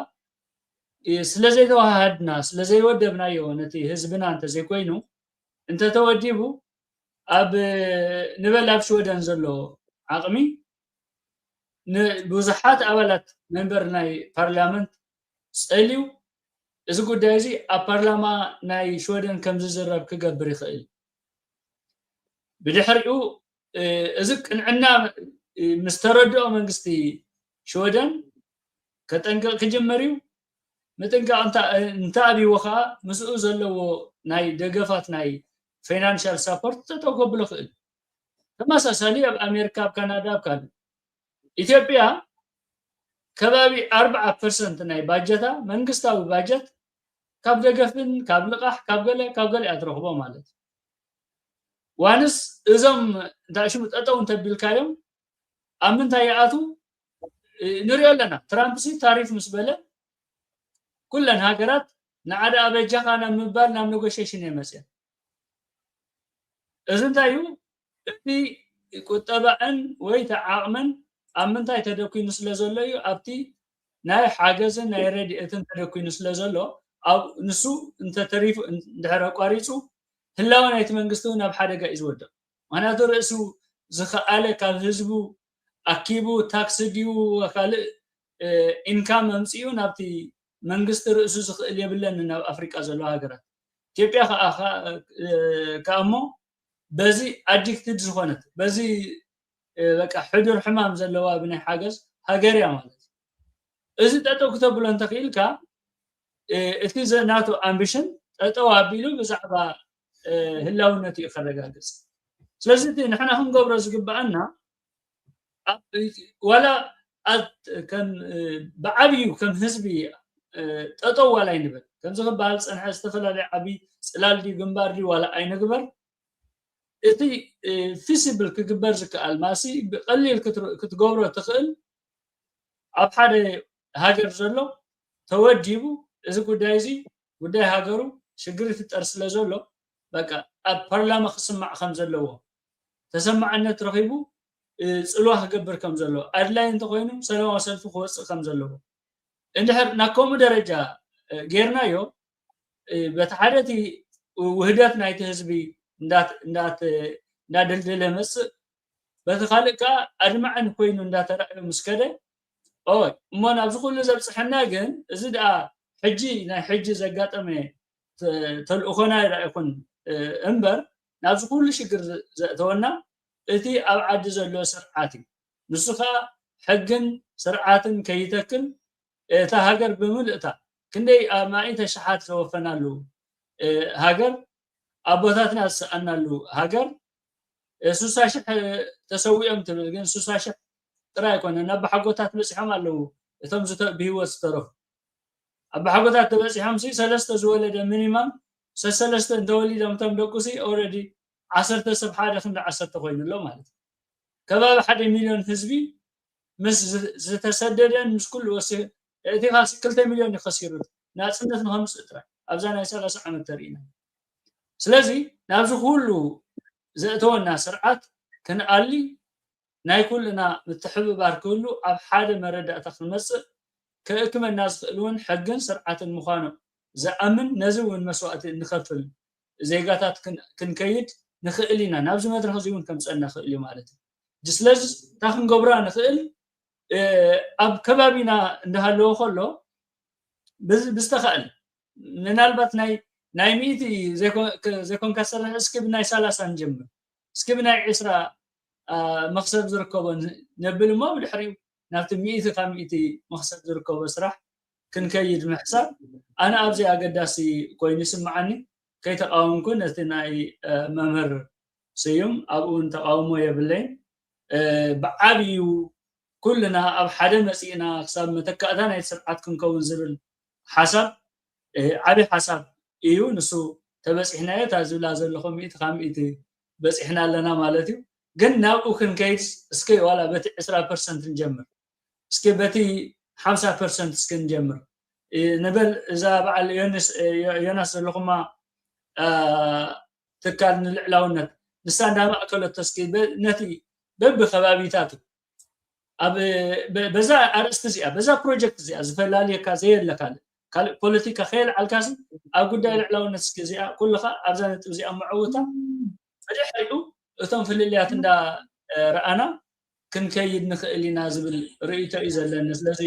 ስለዘይተዋሃድና ስለዘይወደብናዮ ነቲ ህዝብና እንተዘይኮይኑ እንተተወዲቡ ኣብ ንበል ኣብ ሾደን ዘሎ ዓቕሚ ንብዙሓት ኣባላት መንበር ናይ ፓርላመንት ፀልዩ እዚ ጉዳይ እዚ ኣብ ፓርላማ ናይ ሾደን ከም ዝዝረብ ክገብር ይኽእል ብድሕሪኡ እዚ ቅንዕና ምስ ተረድኦ መንግስቲ ሾደን ከጠንቅቕ ክጅመር እዩ ምጥንቃቕ እንተኣብይዎ ከዓ ምስኡ ዘለዎ ናይ ደገፋት ናይ ፋይናንሻል ሳፖርት ጠጠው ከብሎ ክእል ተመሳሳሊ ኣብ ኣሜሪካ ኣብ ካናዳ ኣብ ካልእ ኢትዮጵያ ከባቢ 40% ናይ ባጀታ መንግስታዊ ባጀት ካብ ደገፍን ካብ ልቃሕ ካብ ገለ ኣትረኽቦ ማለት ዋንስ እዞም ዳሽሙ ጠጠው እንተቢልካዮም ኣብ ምንታይ ይኣቱ ንሪኦ ኣለና ትራምፕ ሲ ታሪፍ ምስ በለ ኩለን ሃገራት ንዓደ ኣበጃኻ ናብ ምባል ናብ ኔጎሽሽን የመፅን እዚ እንታይ እዩ እቲ ቁጠባን ወይ ተዓቕመን ኣብ ምንታይ ተደኪኑ ስለ ዘሎ እዩ ኣብቲ ናይ ሓገዝን ናይ ረድኤትን ተደኪኑ ስለ ዘሎ ኣብ ንሱ እንተተሪፉ እንድሕር ኣቋሪፁ ህላወ ናይቲ መንግስቲ እውን ኣብ ሓደጋ እዩ ዝወድቕ ምክንያቱ ርእሱ ዝኸኣለ ካብ ህዝቡ ኣኪቡ ታክሲ ድዩ ካልእ ኢንካም ኣምፅኡ ናብቲ መንግስቲ ርእሱ ዝኽእል የብለን ናብ ኣፍሪቃ ዘለዎ ሃገራት ኢትዮጵያ ከዓ እሞ በዚ ኣዲክትድ ዝኾነት በዚ በቃ ሕዱር ሕማም ዘለዋ ብናይ ሓገዝ ሃገርያ ማለት እዚ ጠጠው ክተብሎ እንተኽኢልካ እቲ ናቱ ኣምቢሽን ጠጠው ኣቢሉ ብዛዕባ ህላውነት እዩ ከረጋግፅ ስለዚህ ንሕና ክንገብሮ ዝግባአና ولا كم بعبي كم حزبي ጠጠው ዋላ ይንበል ከምዚ ክበሃል ፀንሐ ዝተፈላለዩ ዓብይ ፅላል ዲ ግንባር ዲ ዋላ ኣይንግበር እቲ ፊሲብል ክግበር ዝከኣል ማሲ ብቀሊል ክትገብሮ ትኽእል ኣብ ሓደ ሃገር ዘሎ ተወዲቡ እዚ ጉዳይ እዚ ጉዳይ ሃገሩ ሽግር ይፍጠር ስለ ዘሎ በቃ ኣብ ፓርላማ ክስማዕ ከም ዘለዎ ተሰማዕነት ረኺቡ ፅልዋ ክገብር ከም ዘለዎ ኣድላይ እንተኮይኑ ሰላማዊ ሰልፊ ክወፅእ ከም ዘለዎ እንድሕር ናከምኡ ደረጃ ጌርናዮ በቲ ሓደቲ ውህደት ናይቲ ህዝቢ እንዳደልደለ መፅእ በቲ ካልእ ከዓ ኣድማዕን ኮይኑ እንዳተረኣዩ ምስ ከደ እሞ ናብዚ ኩሉ ዘብፅሐና ግን እዚ ደኣ ሕጂ ናይ ሕጂ ዘጋጠመ ተልእኾና ይኹን እምበር ናብዚ ኩሉ ሽግር ዘእተወና እቲ ኣብ ዓዲ ዘሎ ስርዓት እዩ ንሱ ከዓ ሕግን ስርዓትን ከይተክል እታ ሃገር ብምልእታ ክንደይ ማእተ ሸሓት ተወፈናሉ ሃገር ኣቦታትና ዝሰኣናሉ ሃገር 60,000 ተሰዊኦም ትብል ግን 60,000 ጥራይ ኣይኮነን ኣብ ሓጎታት በፂሖም ኣለዉ እቶም ብሂወት ዝተረፉ ኣብ ሓጎታት ተበፂሖም ሰለስተ ዝወለደ ሚኒማም ሰለስተ እንተወሊዶም እቶም ደቁሲ ኦልሬዲ 10 ሰብ ሓደ ክንደ 10 ኮይኑሎ ማለት ከባቢ 1 ሚልዮን ህዝቢ ምስ ዝተሰደደን ምስ ኩሉ ወሲ እቲ ካስ 2 ሚልዮን ይኸሲሩ ናጽነት ንኸምስ ጥራይ ኣብዛ ናይ 30 ዓመት ተሪእና ስለዚ ናብዚ ሁሉ ዘእተወና ስርዓት ክንኣሊ ናይ ኩልና ምትሕብባር ክህሉ ኣብ ሓደ መረዳእታ ክንመፅእ ከእክመና ዝኽእል እውን ሕግን ስርዓትን ምዃኑ ዝኣምን ነዚ እውን መስዋእቲ ንኸፍል ዜጋታት ክንከይድ ንኽእል ኢና ናብዚ መድረኽ እዚ እውን ከምፀና ክእል እዩ ማለት እዩ ስለዚ እታ ክንገብራ ንኽእል ኣብ ከባቢና እንዳሃለዎ ከሎ ብዝተኽእል ምናልባት ናይ ሚእቲ ዘይኮንካ ስራሕ እስኪ ብናይ 30 ንጀምር እስኪ ብናይ 20 መክሰብ ዝርከቦ ነብል እሞ ብድሕሪኡ ናብቲ ሚእቲ ካብ ሚእቲ መክሰብ ዝርከቦ ስራሕ ክንከይድ ምሕሳብ ኣነ ኣብዚ ኣገዳሲ ኮይኑ ይስምዓኒ ከይተቃወምኩን እቲ ናይ መምህር ስዩም ኣብኡን ተቃውሞ የብለይን ብዓብዩ ኩልና ኣብ ሓደ መፂእና ክሳብ መተካእታ ናይ ስርዓት ክንከውን ዝብል ሓሳብ ዓብይ ሓሳብ እዩ ንሱ ተበፂሕናዮ እታ ዝብላ ዘለኹም ሚእቲ ካብ ሚእቲ በፂሕና ኣለና ማለት እዩ ግን ናብኡ ክንከይድ እስኪ ዋላ በቲ 20% ንጀምር እስኪ በቲ 50% እስኪ ንጀምር ንበል እዛ በዓል ዮናስ ዘለኹማ ትካል ንልዕላውነት ንሳ እንዳማእከለቶ እስኪ ነቲ በብከባቢታቱ ኣብ በዛ ኣርእስቲ እዚኣ በዛ ፕሮጀክት እዚኣ ዝፈላለየካ ዘየለካ ካልእ ፖለቲካ ከየልዓልካስ ኣብ ጉዳይ ልዕላውነት እስኪ እዚኣ ኩልኻ ኣብዛ ነጥብ እዚኣ መዕውታ ብድሕሪኡ እቶም ፍልልያት እንዳረኣና ክንከይድ ንኽእል ኢና ዝብል ርእይቶ እዩ ዘለኒ ስለዚ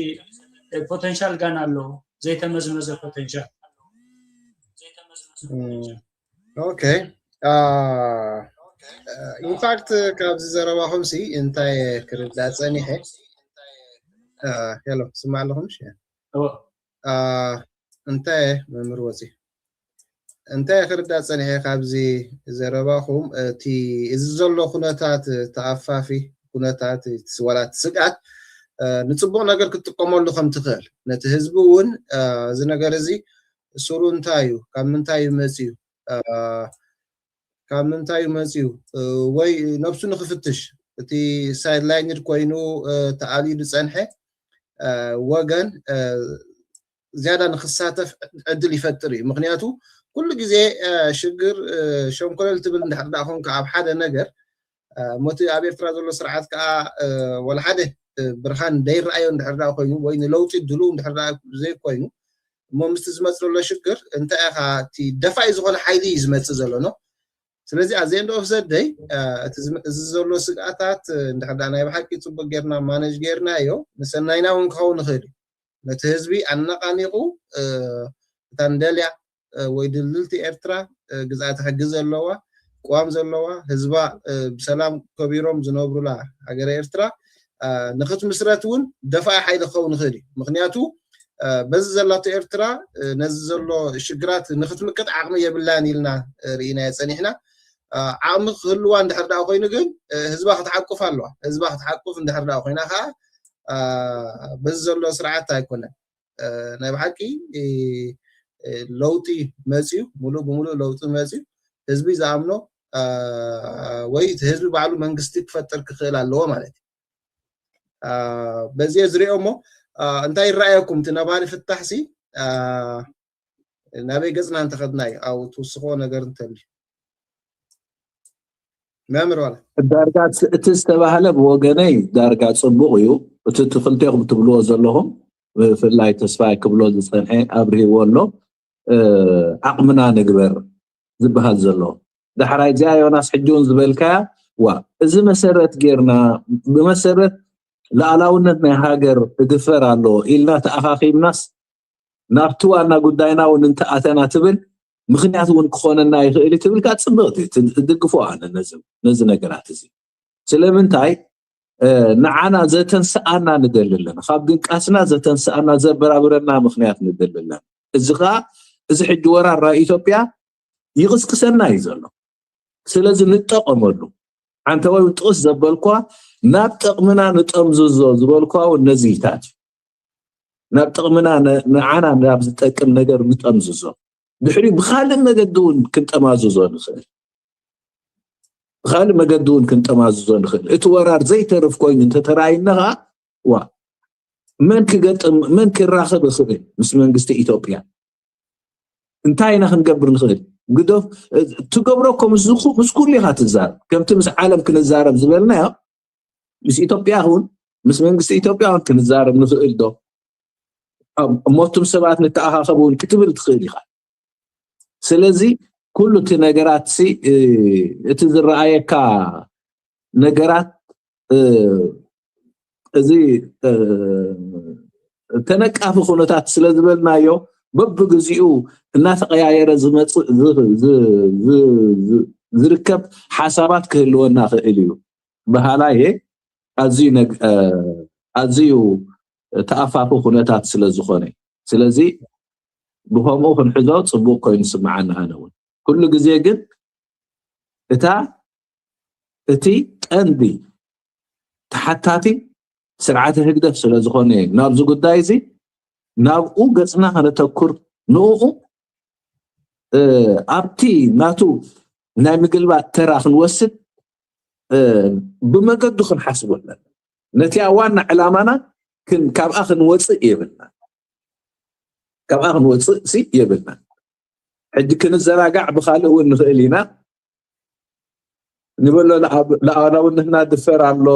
ፖቴንሻል ጋና ኣሎ ዘይተመዝመዘ ፖቴንሻል ኦኬ ኢንፋክት ካብዚ ዘረባኹም ሲ እንታይ ክርዳእ ፀኒሐ ሄሎ ስማዕ ኣለኹም እንታይ መምህር ወፂ እንታይ ክርዳእ ፀኒሐ ካብዚ ዘረባኹም እቲ እዚ ዘሎ ኩነታት ተኣፋፊ ኩነታት ወላት ስጋት ንፅቡቅ ነገር ክትጥቀመሉ ከም ትኽእል ነቲ ህዝቢ እውን እዚ ነገር እዚ ሱሩ እንታይ እዩ ካብ ምንታይ መፅዩ ካብ ምንታይ መፅዩ ወይ ነብሱ ንኽፍትሽ እቲ ሳይድ ላይን ኮይኑ ተኣሊሉ ፀንሐ ወገን ዝያዳ ንክሳተፍ ዕድል ይፈጥር እዩ ምክንያቱ ኩሉ ግዜ ሽግር ሸንኮለል ትብል እንድሕር ኮንካ ኣብ ሓደ ነገር ሞቲ ኣብ ኤርትራ ዘሎ ስርዓት ከዓ ወላ ሓደ ብርሃን እንዳይረኣዮ እንድሕር ኮይኑ ወይ ንለውጢ ድሉ እንድሕር ዘይኮይኑ እሞ ምስቲ ዝመፅእ ዘሎ ሽግር እንታይ ኢኻ እቲ ደፋኢ ዝኾነ ሓይሊ እዩ ዝመፅእ ዘሎ ኖ ስለዚ ኣዘ ኤንድ ኦፍ ዘ ደይ እዚ ዘሎ ስግኣታት እንድሕር ናይ ብሓቂ ፅቡቅ ጌርና ማነጅ ጌርናዮ ንሰናይና እውን ክኸውን ይኽእል እዩ ነቲ ህዝቢ ኣነቃኒቑ እታ እንደልያ ወይ ድልልቲ ኤርትራ ግዝኣት ሕጊ ዘለዋ ቋም ዘለዋ ህዝባ ብሰላም ከቢሮም ዝነብሩላ ሃገረ ኤርትራ ንኽትምስረት እውን ደፋኢ ሓይሊ ክኸውን ይኽእል እዩ ምክንያቱ በዚ ዘላቶ ኤርትራ ነዚ ዘሎ ሽግራት ንኽትምቅጥ ዓቕሚ የብላን ኢልና ርኢና የፀኒሕና ዓቕሚ ክህልዋ እንድሕር ዳ ኮይኑ ግን ህዝባ ክትሓቁፍ ኣለዋ ህዝባ ክትሓቁፍ እንድሕር ዳ ኮይና ከዓ በዚ ዘሎ ስርዓት ኣይኮነን ናይ ብሓቂ ለውጢ መፅዩ ሙሉእ ብሙሉእ ለውጢ መፅዩ ህዝቢ ዝኣምኖ ወይ ህዝቢ ባዕሉ መንግስቲ ክፈጥር ክኽእል ኣለዎ ማለት እዩ በዚ ዝሪኦ እሞ እንታይ ይረኣየኩም እቲ ነባሪ ፍታሕሲ ናበይ ገፅና እንተኸድናዩ ኣብ ትውስኮ ነገር እንተልዩ መምር ዋላ ዳርጋ እቲ ዝተባህለ ብወገነይ ዳርጋ ፅቡቕ እዩ እቲ ክልቲኹም ትብልዎ ዘለኹም ብፍላይ ተስፋይ ክብሎ ዝፀንሐ ኣብርሂዎ ኣሎ ዓቕምና ንግበር ዝበሃል ዘሎ ዳሕራይ እዚኣ ዮናስ ሕጂውን ዝበልካያ ዋ እዚ መሰረት ጌርና ብመሰረት ላዕላውነት ናይ ሃገር እድፈር ኣሎ ኢልና ተኣኻኺብናስ ናብቲ ዋና ጉዳይና እውን እንተኣተና ትብል ምክንያት እውን ክኾነና ይኽእል ትብል ካ ፅብቕቲ ትድግፎ ኣነ ነዚ ነገራት እዚ ስለምንታይ ንዓና ዘተንስኣና ንደሊ ኣለና ካብ ድንቃስና ዘተንስኣና ዘበራብረና ምክንያት ንደሊ ኣለና እዚ ከዓ እዚ ሕጂ ወራር ኢትዮጵያ ይቕስቅሰና እዩ ዘሎ ስለዚ ንጠቐመሉ አንተ ወይ ጥቅስ ዘበልኳ ናብ ጥቕምና ንጠምዝዞ ዝበልኳ ነዚታት ናብ ጥቕምና ንዓና ናብ ዝጠቅም ነገር ንጠምዝዞ ድሕሪ ብኻልእ መገዲ እውን ክንጠማዝዞ ንኽእል ብኻልእ መገዲ እውን ክንጠማዝዞ ንኽእል እቲ ወራር ዘይተርፍ ኮይኑ እንተተራእይና ከዓ ዋ መን ክራኸብ ይኽእል ምስ መንግስቲ ኢትዮጵያ እንታይ ኢና ክንገብር ንኽእል ግዶፍ ትገብረኩም ምስ ኩሉ ኢኻ ትዛረብ ከምቲ ምስ ዓለም ክንዛረብ ዝበልናዮ ምስ ኢትዮጵያ እውን ምስ መንግስቲ ኢትዮጵያ እውን ክንዛረብ ንኽእል ዶ እሞቱም ሰባት ንተኣኻኸቡ እውን ክትብል ትኽእል ኢኻ ስለዚ ኩሉ እቲ ነገራት እቲ ዝረኣየካ ነገራት እዚ ተነቃፊ ኩነታት ስለ ዝበልናዮ በብግዚኡ እናተቀያየረ ዝመፅእ ዝርከብ ሓሳባት ክህልወና ክእል እዩ ባህላዬ ኣዝዩ ተኣፋፉ ኩነታት ስለ ዝኾነ ስለዚ ብከምኡ ክንሕዞ ፅቡቅ ኮይኑ ስምዓና ኣነ እውን ኩሉ ግዜ ግን እቲ ቀንዲ ተሓታቲ ስርዓተ ህግደፍ ስለ ዝኾነ ናብዚ ጉዳይ እዚ ናብኡ ገፅና ክንተኩር ንኡ ኣብቲ ናቱ ናይ ምግልባጥ ተራ ክንወስድ ብመገዱ ክንሓስቦ ኣለና ነቲ ዋና ዕላማና ካብኣ ክንወፅእ የብልና ካብኣ ክንወፅእ የብልና ሕጂ ክንዘናጋዕ ብካልእ እውን ንኽእል ኢና ንበሎ ላዕላውነትና ድፈር ኣሎ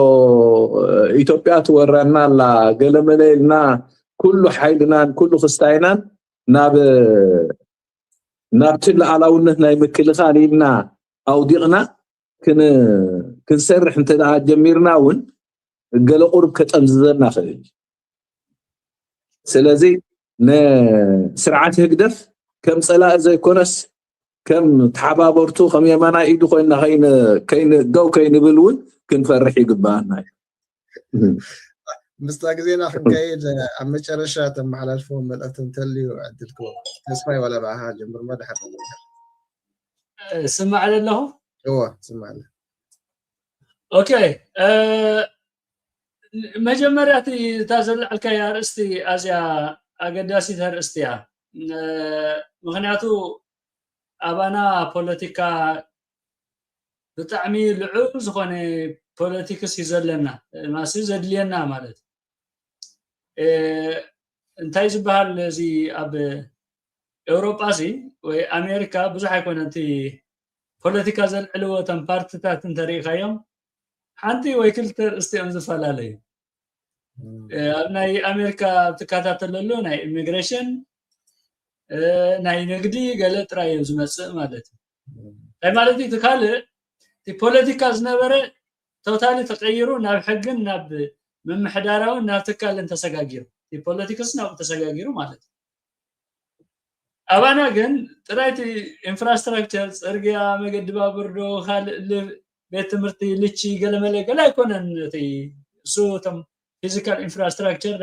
ኢትዮጵያ ትወረና ኣላ ገለመለ ኢልና ኩሉ ሓይልናን ኩሉ ክስታይናን ናብቲ ላዕላውነት ናይ ምክልኻል ኢልና ኣውዲቕና ክንሰርሕ እንተደኣ ጀሚርና እውን ገለ ቁርብ ከጠምዝዘና ክእል ስለዚ ንስርዓት ህግደፍ ከም ፀላእ ዘይኮነስ ከም ተሓባበርቱ ከም የማና ኢዱ ኮይና ደው ከይንብል እውን ክንፈርሕ ይግባአና እዩ ምስታ ግዜና ክንከይድ ኣብ መጨረሻ ተመሓላልፎም መልእክቲ እንተልዩ ዕድልክዎ ተስፋይ ወላ ባሃ ጀምር መድሓር ስማዕ ኣለኹ ስማዕ ኣለ ኦኬ መጀመርያ እታ ዘለዓልካያ ኣርእስቲ ኣዝያ ኣገዳሲት ኣርእስቲ እያ ምክንያቱ ኣባና ፖለቲካ ብጣዕሚ ልዑል ዝኾነ ፖለቲክስ እዩ ዘለና ማስ ዘድልየና ማለት እንታይ ዝበሃል እዚ ኣብ ኤውሮጳ ወይ ኣሜሪካ ብዙሕ ኣይኮነን እቲ ፖለቲካ ዘልዕልዎ እቶም ፓርቲታት እንተሪኢኻዮም ሓንቲ ወይ ክልተ ርእስቲኦም ዝፈላለዩ ኣብ ናይ ኣሜሪካ ትከታተለሉ ናይ ኢሚግሬሽን ናይ ንግዲ ገለ ጥራይ እዩ ዝመፅእ ማለት እዩ እንታይ ማለት እዩ ካልእ እቲ ፖለቲካ ዝነበረ ቶታሊ ተቀይሩ ናብ ሕግን ናብ ምምሕዳራውን ናብ ትካልን ተሰጋጊሩ እቲ ፖለቲክስ ናብ ተሰጋጊሩ ማለት እዩ ኣባና ግን ጥራይቲ ኢንፍራስትራክቸር ፅርግያ መገዲ ባቡር ዶ ካልእ ቤት ትምህርቲ ልቺ ገለ መለ ገለ ኣይኮነን እቲ እሱ እቶም ፊዚካል ኢንፍራስትራክቸር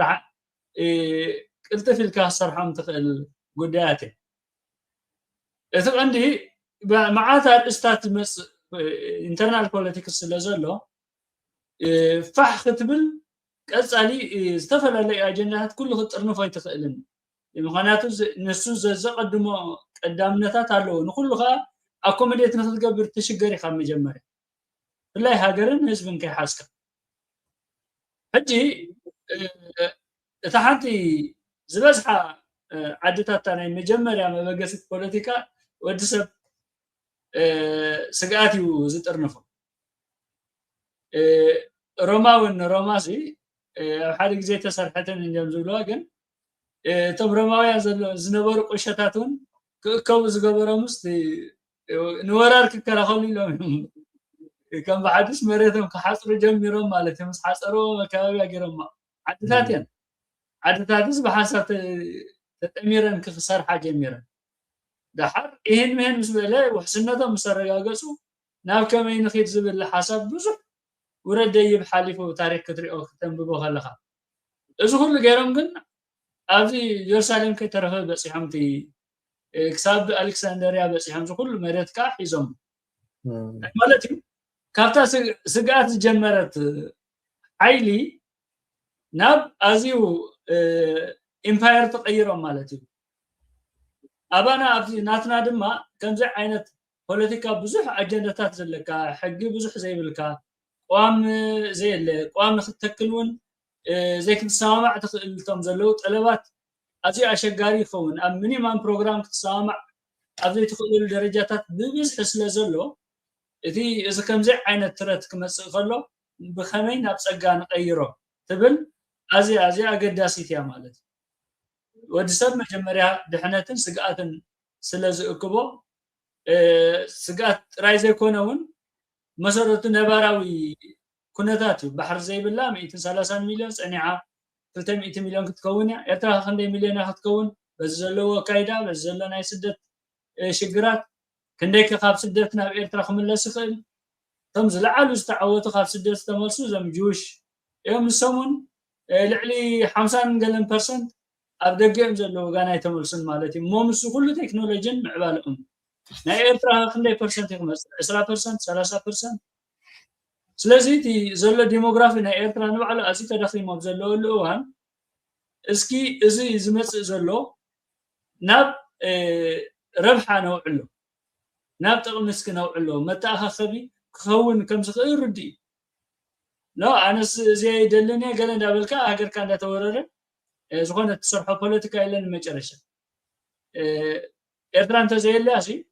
ቅልጥፍ ኢልካ ክሰርሖም ትኽእል ጉዳያት እቲ ቀንዲ መዓት ኣርእስታት ዝመፅእ ኢንተርናል ፖለቲክስ ስለዘሎ ፋሕ ክትብል ቀጻሊ ዝተፈላለዩ አጀንዳታት ኩሉ ክጥርንፎ ይትኽእልን ምክንያቱ ንሱ ዘቀድሞ ቀዳምነታት አለው ንኩሉ ኸ አኮሞዴት ንክትገብር ትሽገር ኢኻ መጀመርያ ብላይ ሃገርን ህዝብን ከይሓስካ ሕጂ እታ ሓንቲ ዝበዝሓ ዓድታት ናይ መጀመርያ መበገሲት ፖለቲካ ወዲሰብ ስጋኣት እዩ ዝጥርንፎ ሮማውን ሮማሲ ኣብ ሓደ ግዜ ተሰርሐትን እንጀም ዝብለዋ ግን እቶም ሮማውያን ዝነበሩ ቁሸታትን ክእከቡ ዝገበሮምስ ንወራር ክከላኸሉ ኢሎም ከም ብሓድሽ መሬቶም ክሓፅሩ ጀሚሮም ማለት እዩ ምስ ሓፀሮ ከባቢያ ገይሮም ዓድታትስ ብሓሳብ ተጠሚረን ክሰርሓ ጀሚረን دحر إهن مهن مسبلة وحسنتهم مسرقاقصو ناب كما ينخيط زبل حساب بزح ورد يب حالفه تاريخ كتري أو تنببو خلقا إذا كل غيرهم قلنا أبدي يرسالهم كي ترفض بس يحمتي كساب ألكسندريا بس يحمتي كل مريت كاحيزهم مالتي كافتا سقات جمرت عيلي ناب أزيو إمباير تغيرهم مالتي أبانا أبدي ناتنا دما كم زي عينت بوليتيكا بزح أجندات زلكا حقي بزح زي بالكا قوام زي اللي قوام نختكلون زي كنت سامع تخلتهم زلو طلبات أزي أشجاري خون أم مينيمم بروجرام كنت سامع أبدي تخلو الدرجات ببزح سلزلو إذا كم زي عينت ترت كمس خلو بخمين أبسجان غيره تبل أزي أقداسي تيا مالت ودسب مجمريا دحنتن سقاتن سلازقبو سقات رايزي كونون مسرت نباراوي كنتات بحر زي بالله 130 مليون صنيعه 300 مليون كتكون يترا 5 مليون كتكون بزلو كايدا بزلو ناي سدت شجرات كنديك خاب سدتنا بإرترا خملس خل تمز لعلو استعوتو خاب سدت تملسو زم جوش يوم السمون لعلي 50% أبدأ زلو غانا يتملسن مالتي مومسو كل تكنولوجيا معبالهم نا إرترا خندي برسنت يخمس 10% 30% سلازي تي زلو ديموغرافي نا إرترا نبعلو أزي تدخلي موب زلو الأوهان اسكي إزي زمس زلو ناب ربحا نوعلو ناب تغمسك نوعلو متى أخذي كون كم سخير ردي لا أنا زي دلني قال دابلكا أجر كان تورره زغونه تصرحوا بوليتيكا إلى المجرشة إيرترا أنت زي اللي أشي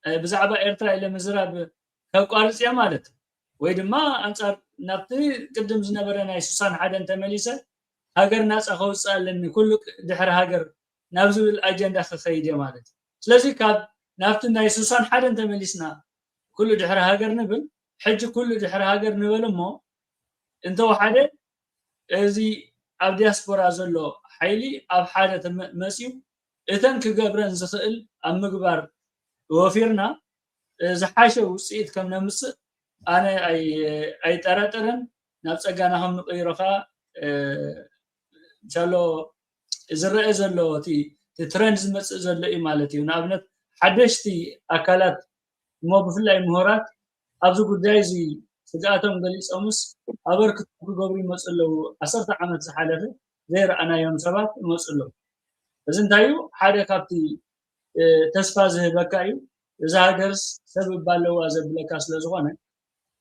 بزعبة إيرترا إلى مزراب كقارص يا مالت ويدما أنصار نبتي قدم زنبرنا يسوسان حدا أنت مليسة هاجر ناس أخوص لأن كل دحر هاجر نبذو الأجندة خيد يا مالت لذي كاب نبتنا يسوسان حدا أنت مليسنا كل دحر هاجر نبل حج كل دحر هاجر نبل مو أنت وحده زي أب دياسبورا زلو حيلي أب حاجة مسيو إذن كجبران زخيل أم مقبار وفيرنا زحاشة وسيد كم نمس أنا أي تراترن نفس أجانا هم نقيرها جالو زرع زلو ترندز مس زلو إمالتي ونابنت حدشتي أكلات مو بفلاي مهارات أبزو قدايزي سجاتهم قليس أمس أبرك قبري مسألة 10 عامات حالفة غير أنا يوم سبات مسألة إذن تايو حاجة كابتي تسفازه بكايو إذا هاجرس سبب بالو أزب لكاس لزغانة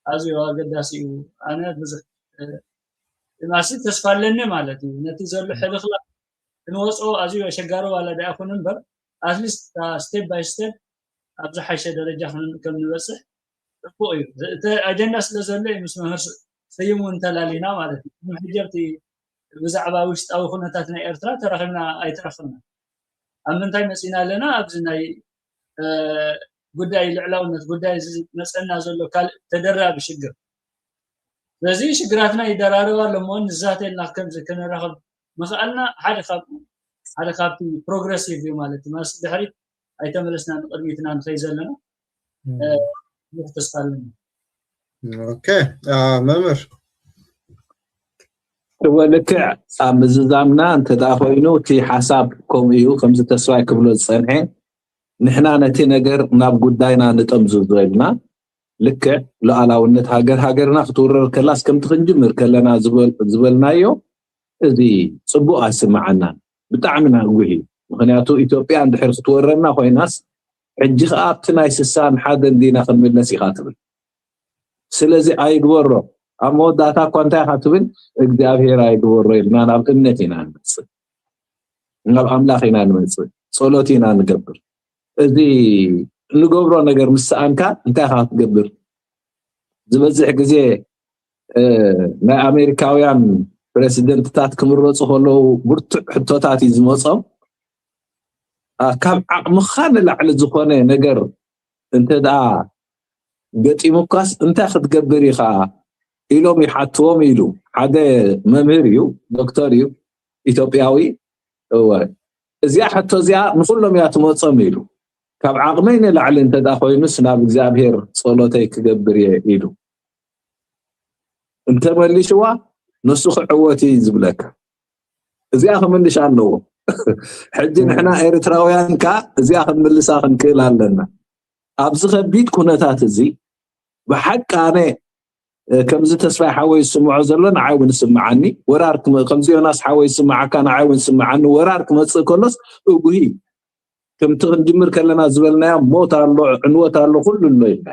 أزيو قداسيو أنا بزح ما سيت تسفالني مالتي نتيجة له خلا نوصو أزيو شجارو على ده أكون نبر أتليست ستيب باي ستيب أبزح حشة درجة كم نوصل قوي أجنة سلزلة مسمى سيمون تلالينا مالتي محجبتي بزعبا وشت أو خناتنا إرترا ترخنا أي ترخنا أمن تاي مسينا لنا أبزناي قداي العلاونة قداي مسألنا زلو كال تدرى بشجر لذي شجراتنا يدراروا لمون الزاتي اللي كم زي كنا رخب مسألنا هذا خابتي بروغريسيف مالتي ما سدحري أي تملسنا قريتنا نخيزل لنا اوكي ممر ولكع مزامنا انت دافوينو تي حسابكم يو خمسه تسواي كبلو صنحين نحنا نتي نجر ناب غداينا نطمزو زيدنا ልክ ለዓላውነት ሃገርና ክትወረር ከላስ ከም ትኽንጅምር ከለና ዝበልናዮ እዚ ጽቡቕ ኣስማዓና ብጣዕሚና ጉሂ ምክንያቱ ኢትዮጵያ እንድሕር ክትወረርና ኮይናስ ሕጂ ከዓ ኣብቲ ናይ 61 ዲና ክንምለስ ኢኻ ትብል ስለዚ ኣይግበሮ ኣብ መወዳእታ እኳ እንታይ ኢኻ ትብል እግዚኣብሔር ኣይግበሮ ኢልና ናብ እምነት ኢና ንመጽእ ናብ ኣምላኽ ኢና ንመጽእ ጸሎት ኢና ንገብር እዚ ንገብሮ ነገር ምስኣንካ እንታይ ኢኻ ትገብር ዝበዝሕ ግዜ ናይ ኣሜሪካውያን ፕሬሲደንትታት ክምረፁ ከለዉ ብርቱዕ ሕቶታት እዩ ዝመፆም ካብ ዓቕምኻ ንላዕሊ ዝኾነ ነገር እንተደኣ ገጢሙካስ እንታይ ክትገብር ኢኻ ኢሎም ይሓትዎም ኢሉ ሓደ መምህር እዩ ዶክተር እዩ ኢትዮጵያዊ እዚኣ ሕቶ እዚኣ ንኩሎም እያ ትመፆም ኢሉ ካብ ዓቕመይ ንላዕሊ እንተደኣ ኮይኑስ ናብ እግዚኣብሔር ጸሎተይ ክገብር እየ ኢሉ እንተመሊሽዋ ንሱ ክዕወት እዩ ዝብለካ እዚኣ ክምልሽ ኣለዎ ሕጂ ንሕና ኤርትራውያን ከዓ እዚኣ ክንምልሳ ክንክእል ኣለና ኣብዚ ከቢድ ኩነታት እዚ ብሓቂ ኣነ ከምዚ ተስፋይ ሓወይ ዝስምዖ ዘሎ ንዓይ እውን ይስምዓኒ ወራር ከምዚ ዮናስ ሓወይ ይስምዓካ ንዓይ እውን ይስምዓኒ ወራር ክመፅእ ከሎስ እጉሂ ከምቲ ክንጅምር ከለና ዝበልናዮ ሞት ኣሎ ዕንወት ኣሎ ኩሉ ኣሎ ኢልና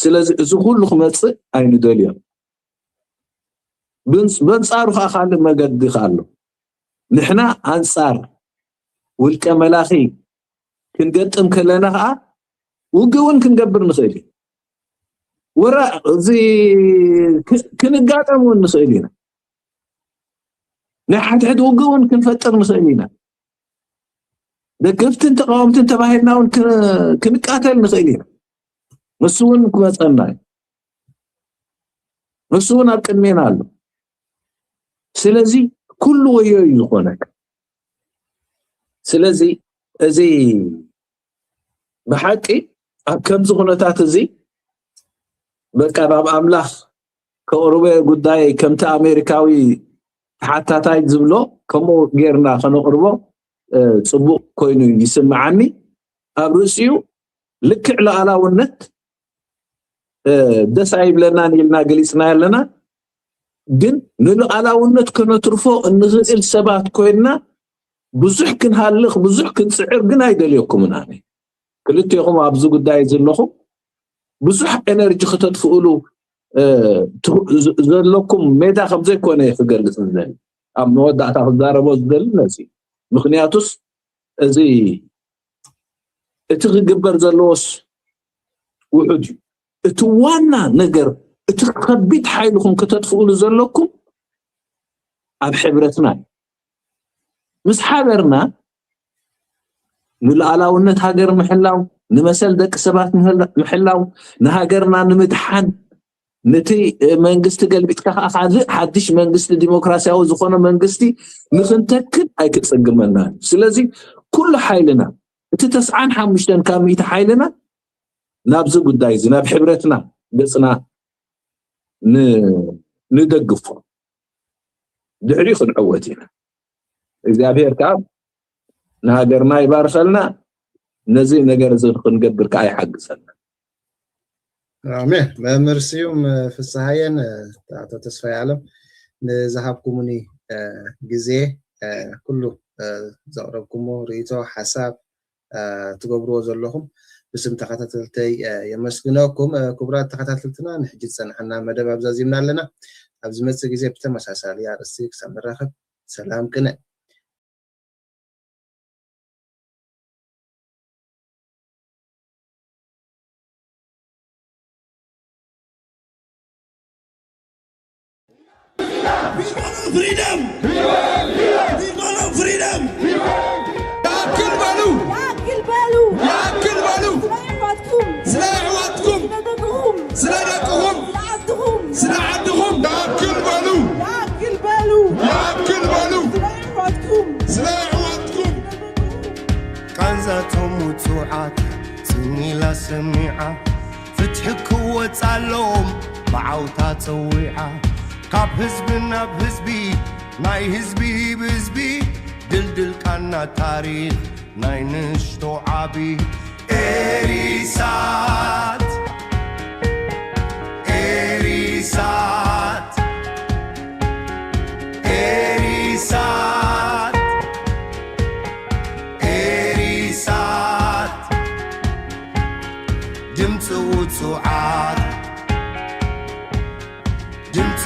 ስለዚ እዚ ኩሉ ክመፅእ ኣይንደልዮም በንጻሩ ከዓ ካልእ መገዲ ኣሎ ንሕና ኣንጻር ውልቀ መላኺ ክንገጥም ከለና ከዓ ውግውን ክንገብር ንኽእል ወራ እዚ ክንጋጠም እውን ንኽእል ኢና ንሓድሕድ ውግውን ክንፈጥር ንኽእል ኢና ደገፍትን ተቃወምትን ተባሂልና እውን ክንቃተል ንኽእል ኢና ንሱ እውን ክመፀና ንሱ እውን ኣብ ቅድሜና ኣሎ ስለዚ ኩሉ ወዮ እዩ ዝኾነክ ስለዚ እዚ ብሓቂ ኣብ ከምዚ ኩነታት እዚ በቃ ናብ ኣምላኽ ከቕርበ ጉዳይ ከምቲ ኣሜሪካዊ ተሓታታይ ዝብሎ ከምኡ ጌርና ከነቕርቦ ጽቡቕ ኮይኑ ይስምዓኒ ኣብ ርእሲኡ ልክዕ ለኣላውነት ደስ ኣይብለናን ኢልና ገሊፅና ኣለና ግን ንለኣላውነት ከነትርፎ እንኽእል ሰባት ኮይና ብዙሕ ክንሃልኽ ብዙሕ ክንፅዕር ግን ኣይደልየኩምን ኣነ ክልቴኹም ኣብዚ ጉዳይ ዘለኹም ብዙሕ ኤነርጂ ክተጥፍእሉ ዘለኩም ሜዳ ከምዘይኮነ ክገልፅ ዝደሊ ኣብ መወዳእታ ክዛረቦ ዝደሊ ነዚ ምክንያቱስ እዚ እቲ ክግበር ዘለዎስ ውሑድ እዩ እቲ ዋና ነገር እቲ ከቢድ ሓይልኩም ክተጥፍእሉ ዘለኩም ኣብ ሕብረትና ምስ ሓበርና ንለኣላውነት ሃገር ምሕላው ንመሰል ደቂ ሰባት ምሕላው ንሃገርና ንምድሓን ነቲ መንግስቲ ገልቢጥካ ካልእ ሓድሽ መንግስቲ ዲሞክራሲያዊ ዝኾነ መንግስቲ ንክንተክል ኣይክፅግመና ስለዚ ኩሉ ሓይልና እቲ 95 ካብ 100 ሓይልና ናብዚ ጉዳይ እዚ ናብ ሕብረትና ገፅና ንደግፎ ድሕሪ ክንዕወት ኢና እግዚኣብሔር ከዓ ንሃገርና ይባርከልና ነዚ ነገር እዚ ክንገብር ከዓ ይሓግዘና አሜን መምህር ስዩም ፍስሐየን አቶ ተስፋይ ዓለም ንዝሃብኩምኒ ግዜ ኩሉ ዘቕረብኩሞ ርእይቶ ሓሳብ ትገብርዎ ዘለኹም ብስም ተኸታተልተይ የመስግነኩም ክቡራት ተኸታተልትና ንሕጂ ዝፀንሐና መደብ ኣብዛዚምና ኣለና ኣብ ዝመፅእ ግዜ ብተመሳሳሊ ኣርእስቲ ክሳብ ንራኸብ ሰላም ቅነ freedom! freedom! ياكل بالو! ياكل بالو! سلاعواتكم! سلاعدكم! سلاعدكم! ياكل بالو! ياكل بالو! سلاعواتكم! كنزاتهم وتوعات سنيلا سميعة فتحكوا وتعلم بعوتات سويعة كاب حزبنا بحزبي ناي حزبي بحزبي دلدل كانا تاريخ ناي نشتو عابي إريسات ድምፂ ውፅዓት ድምፂ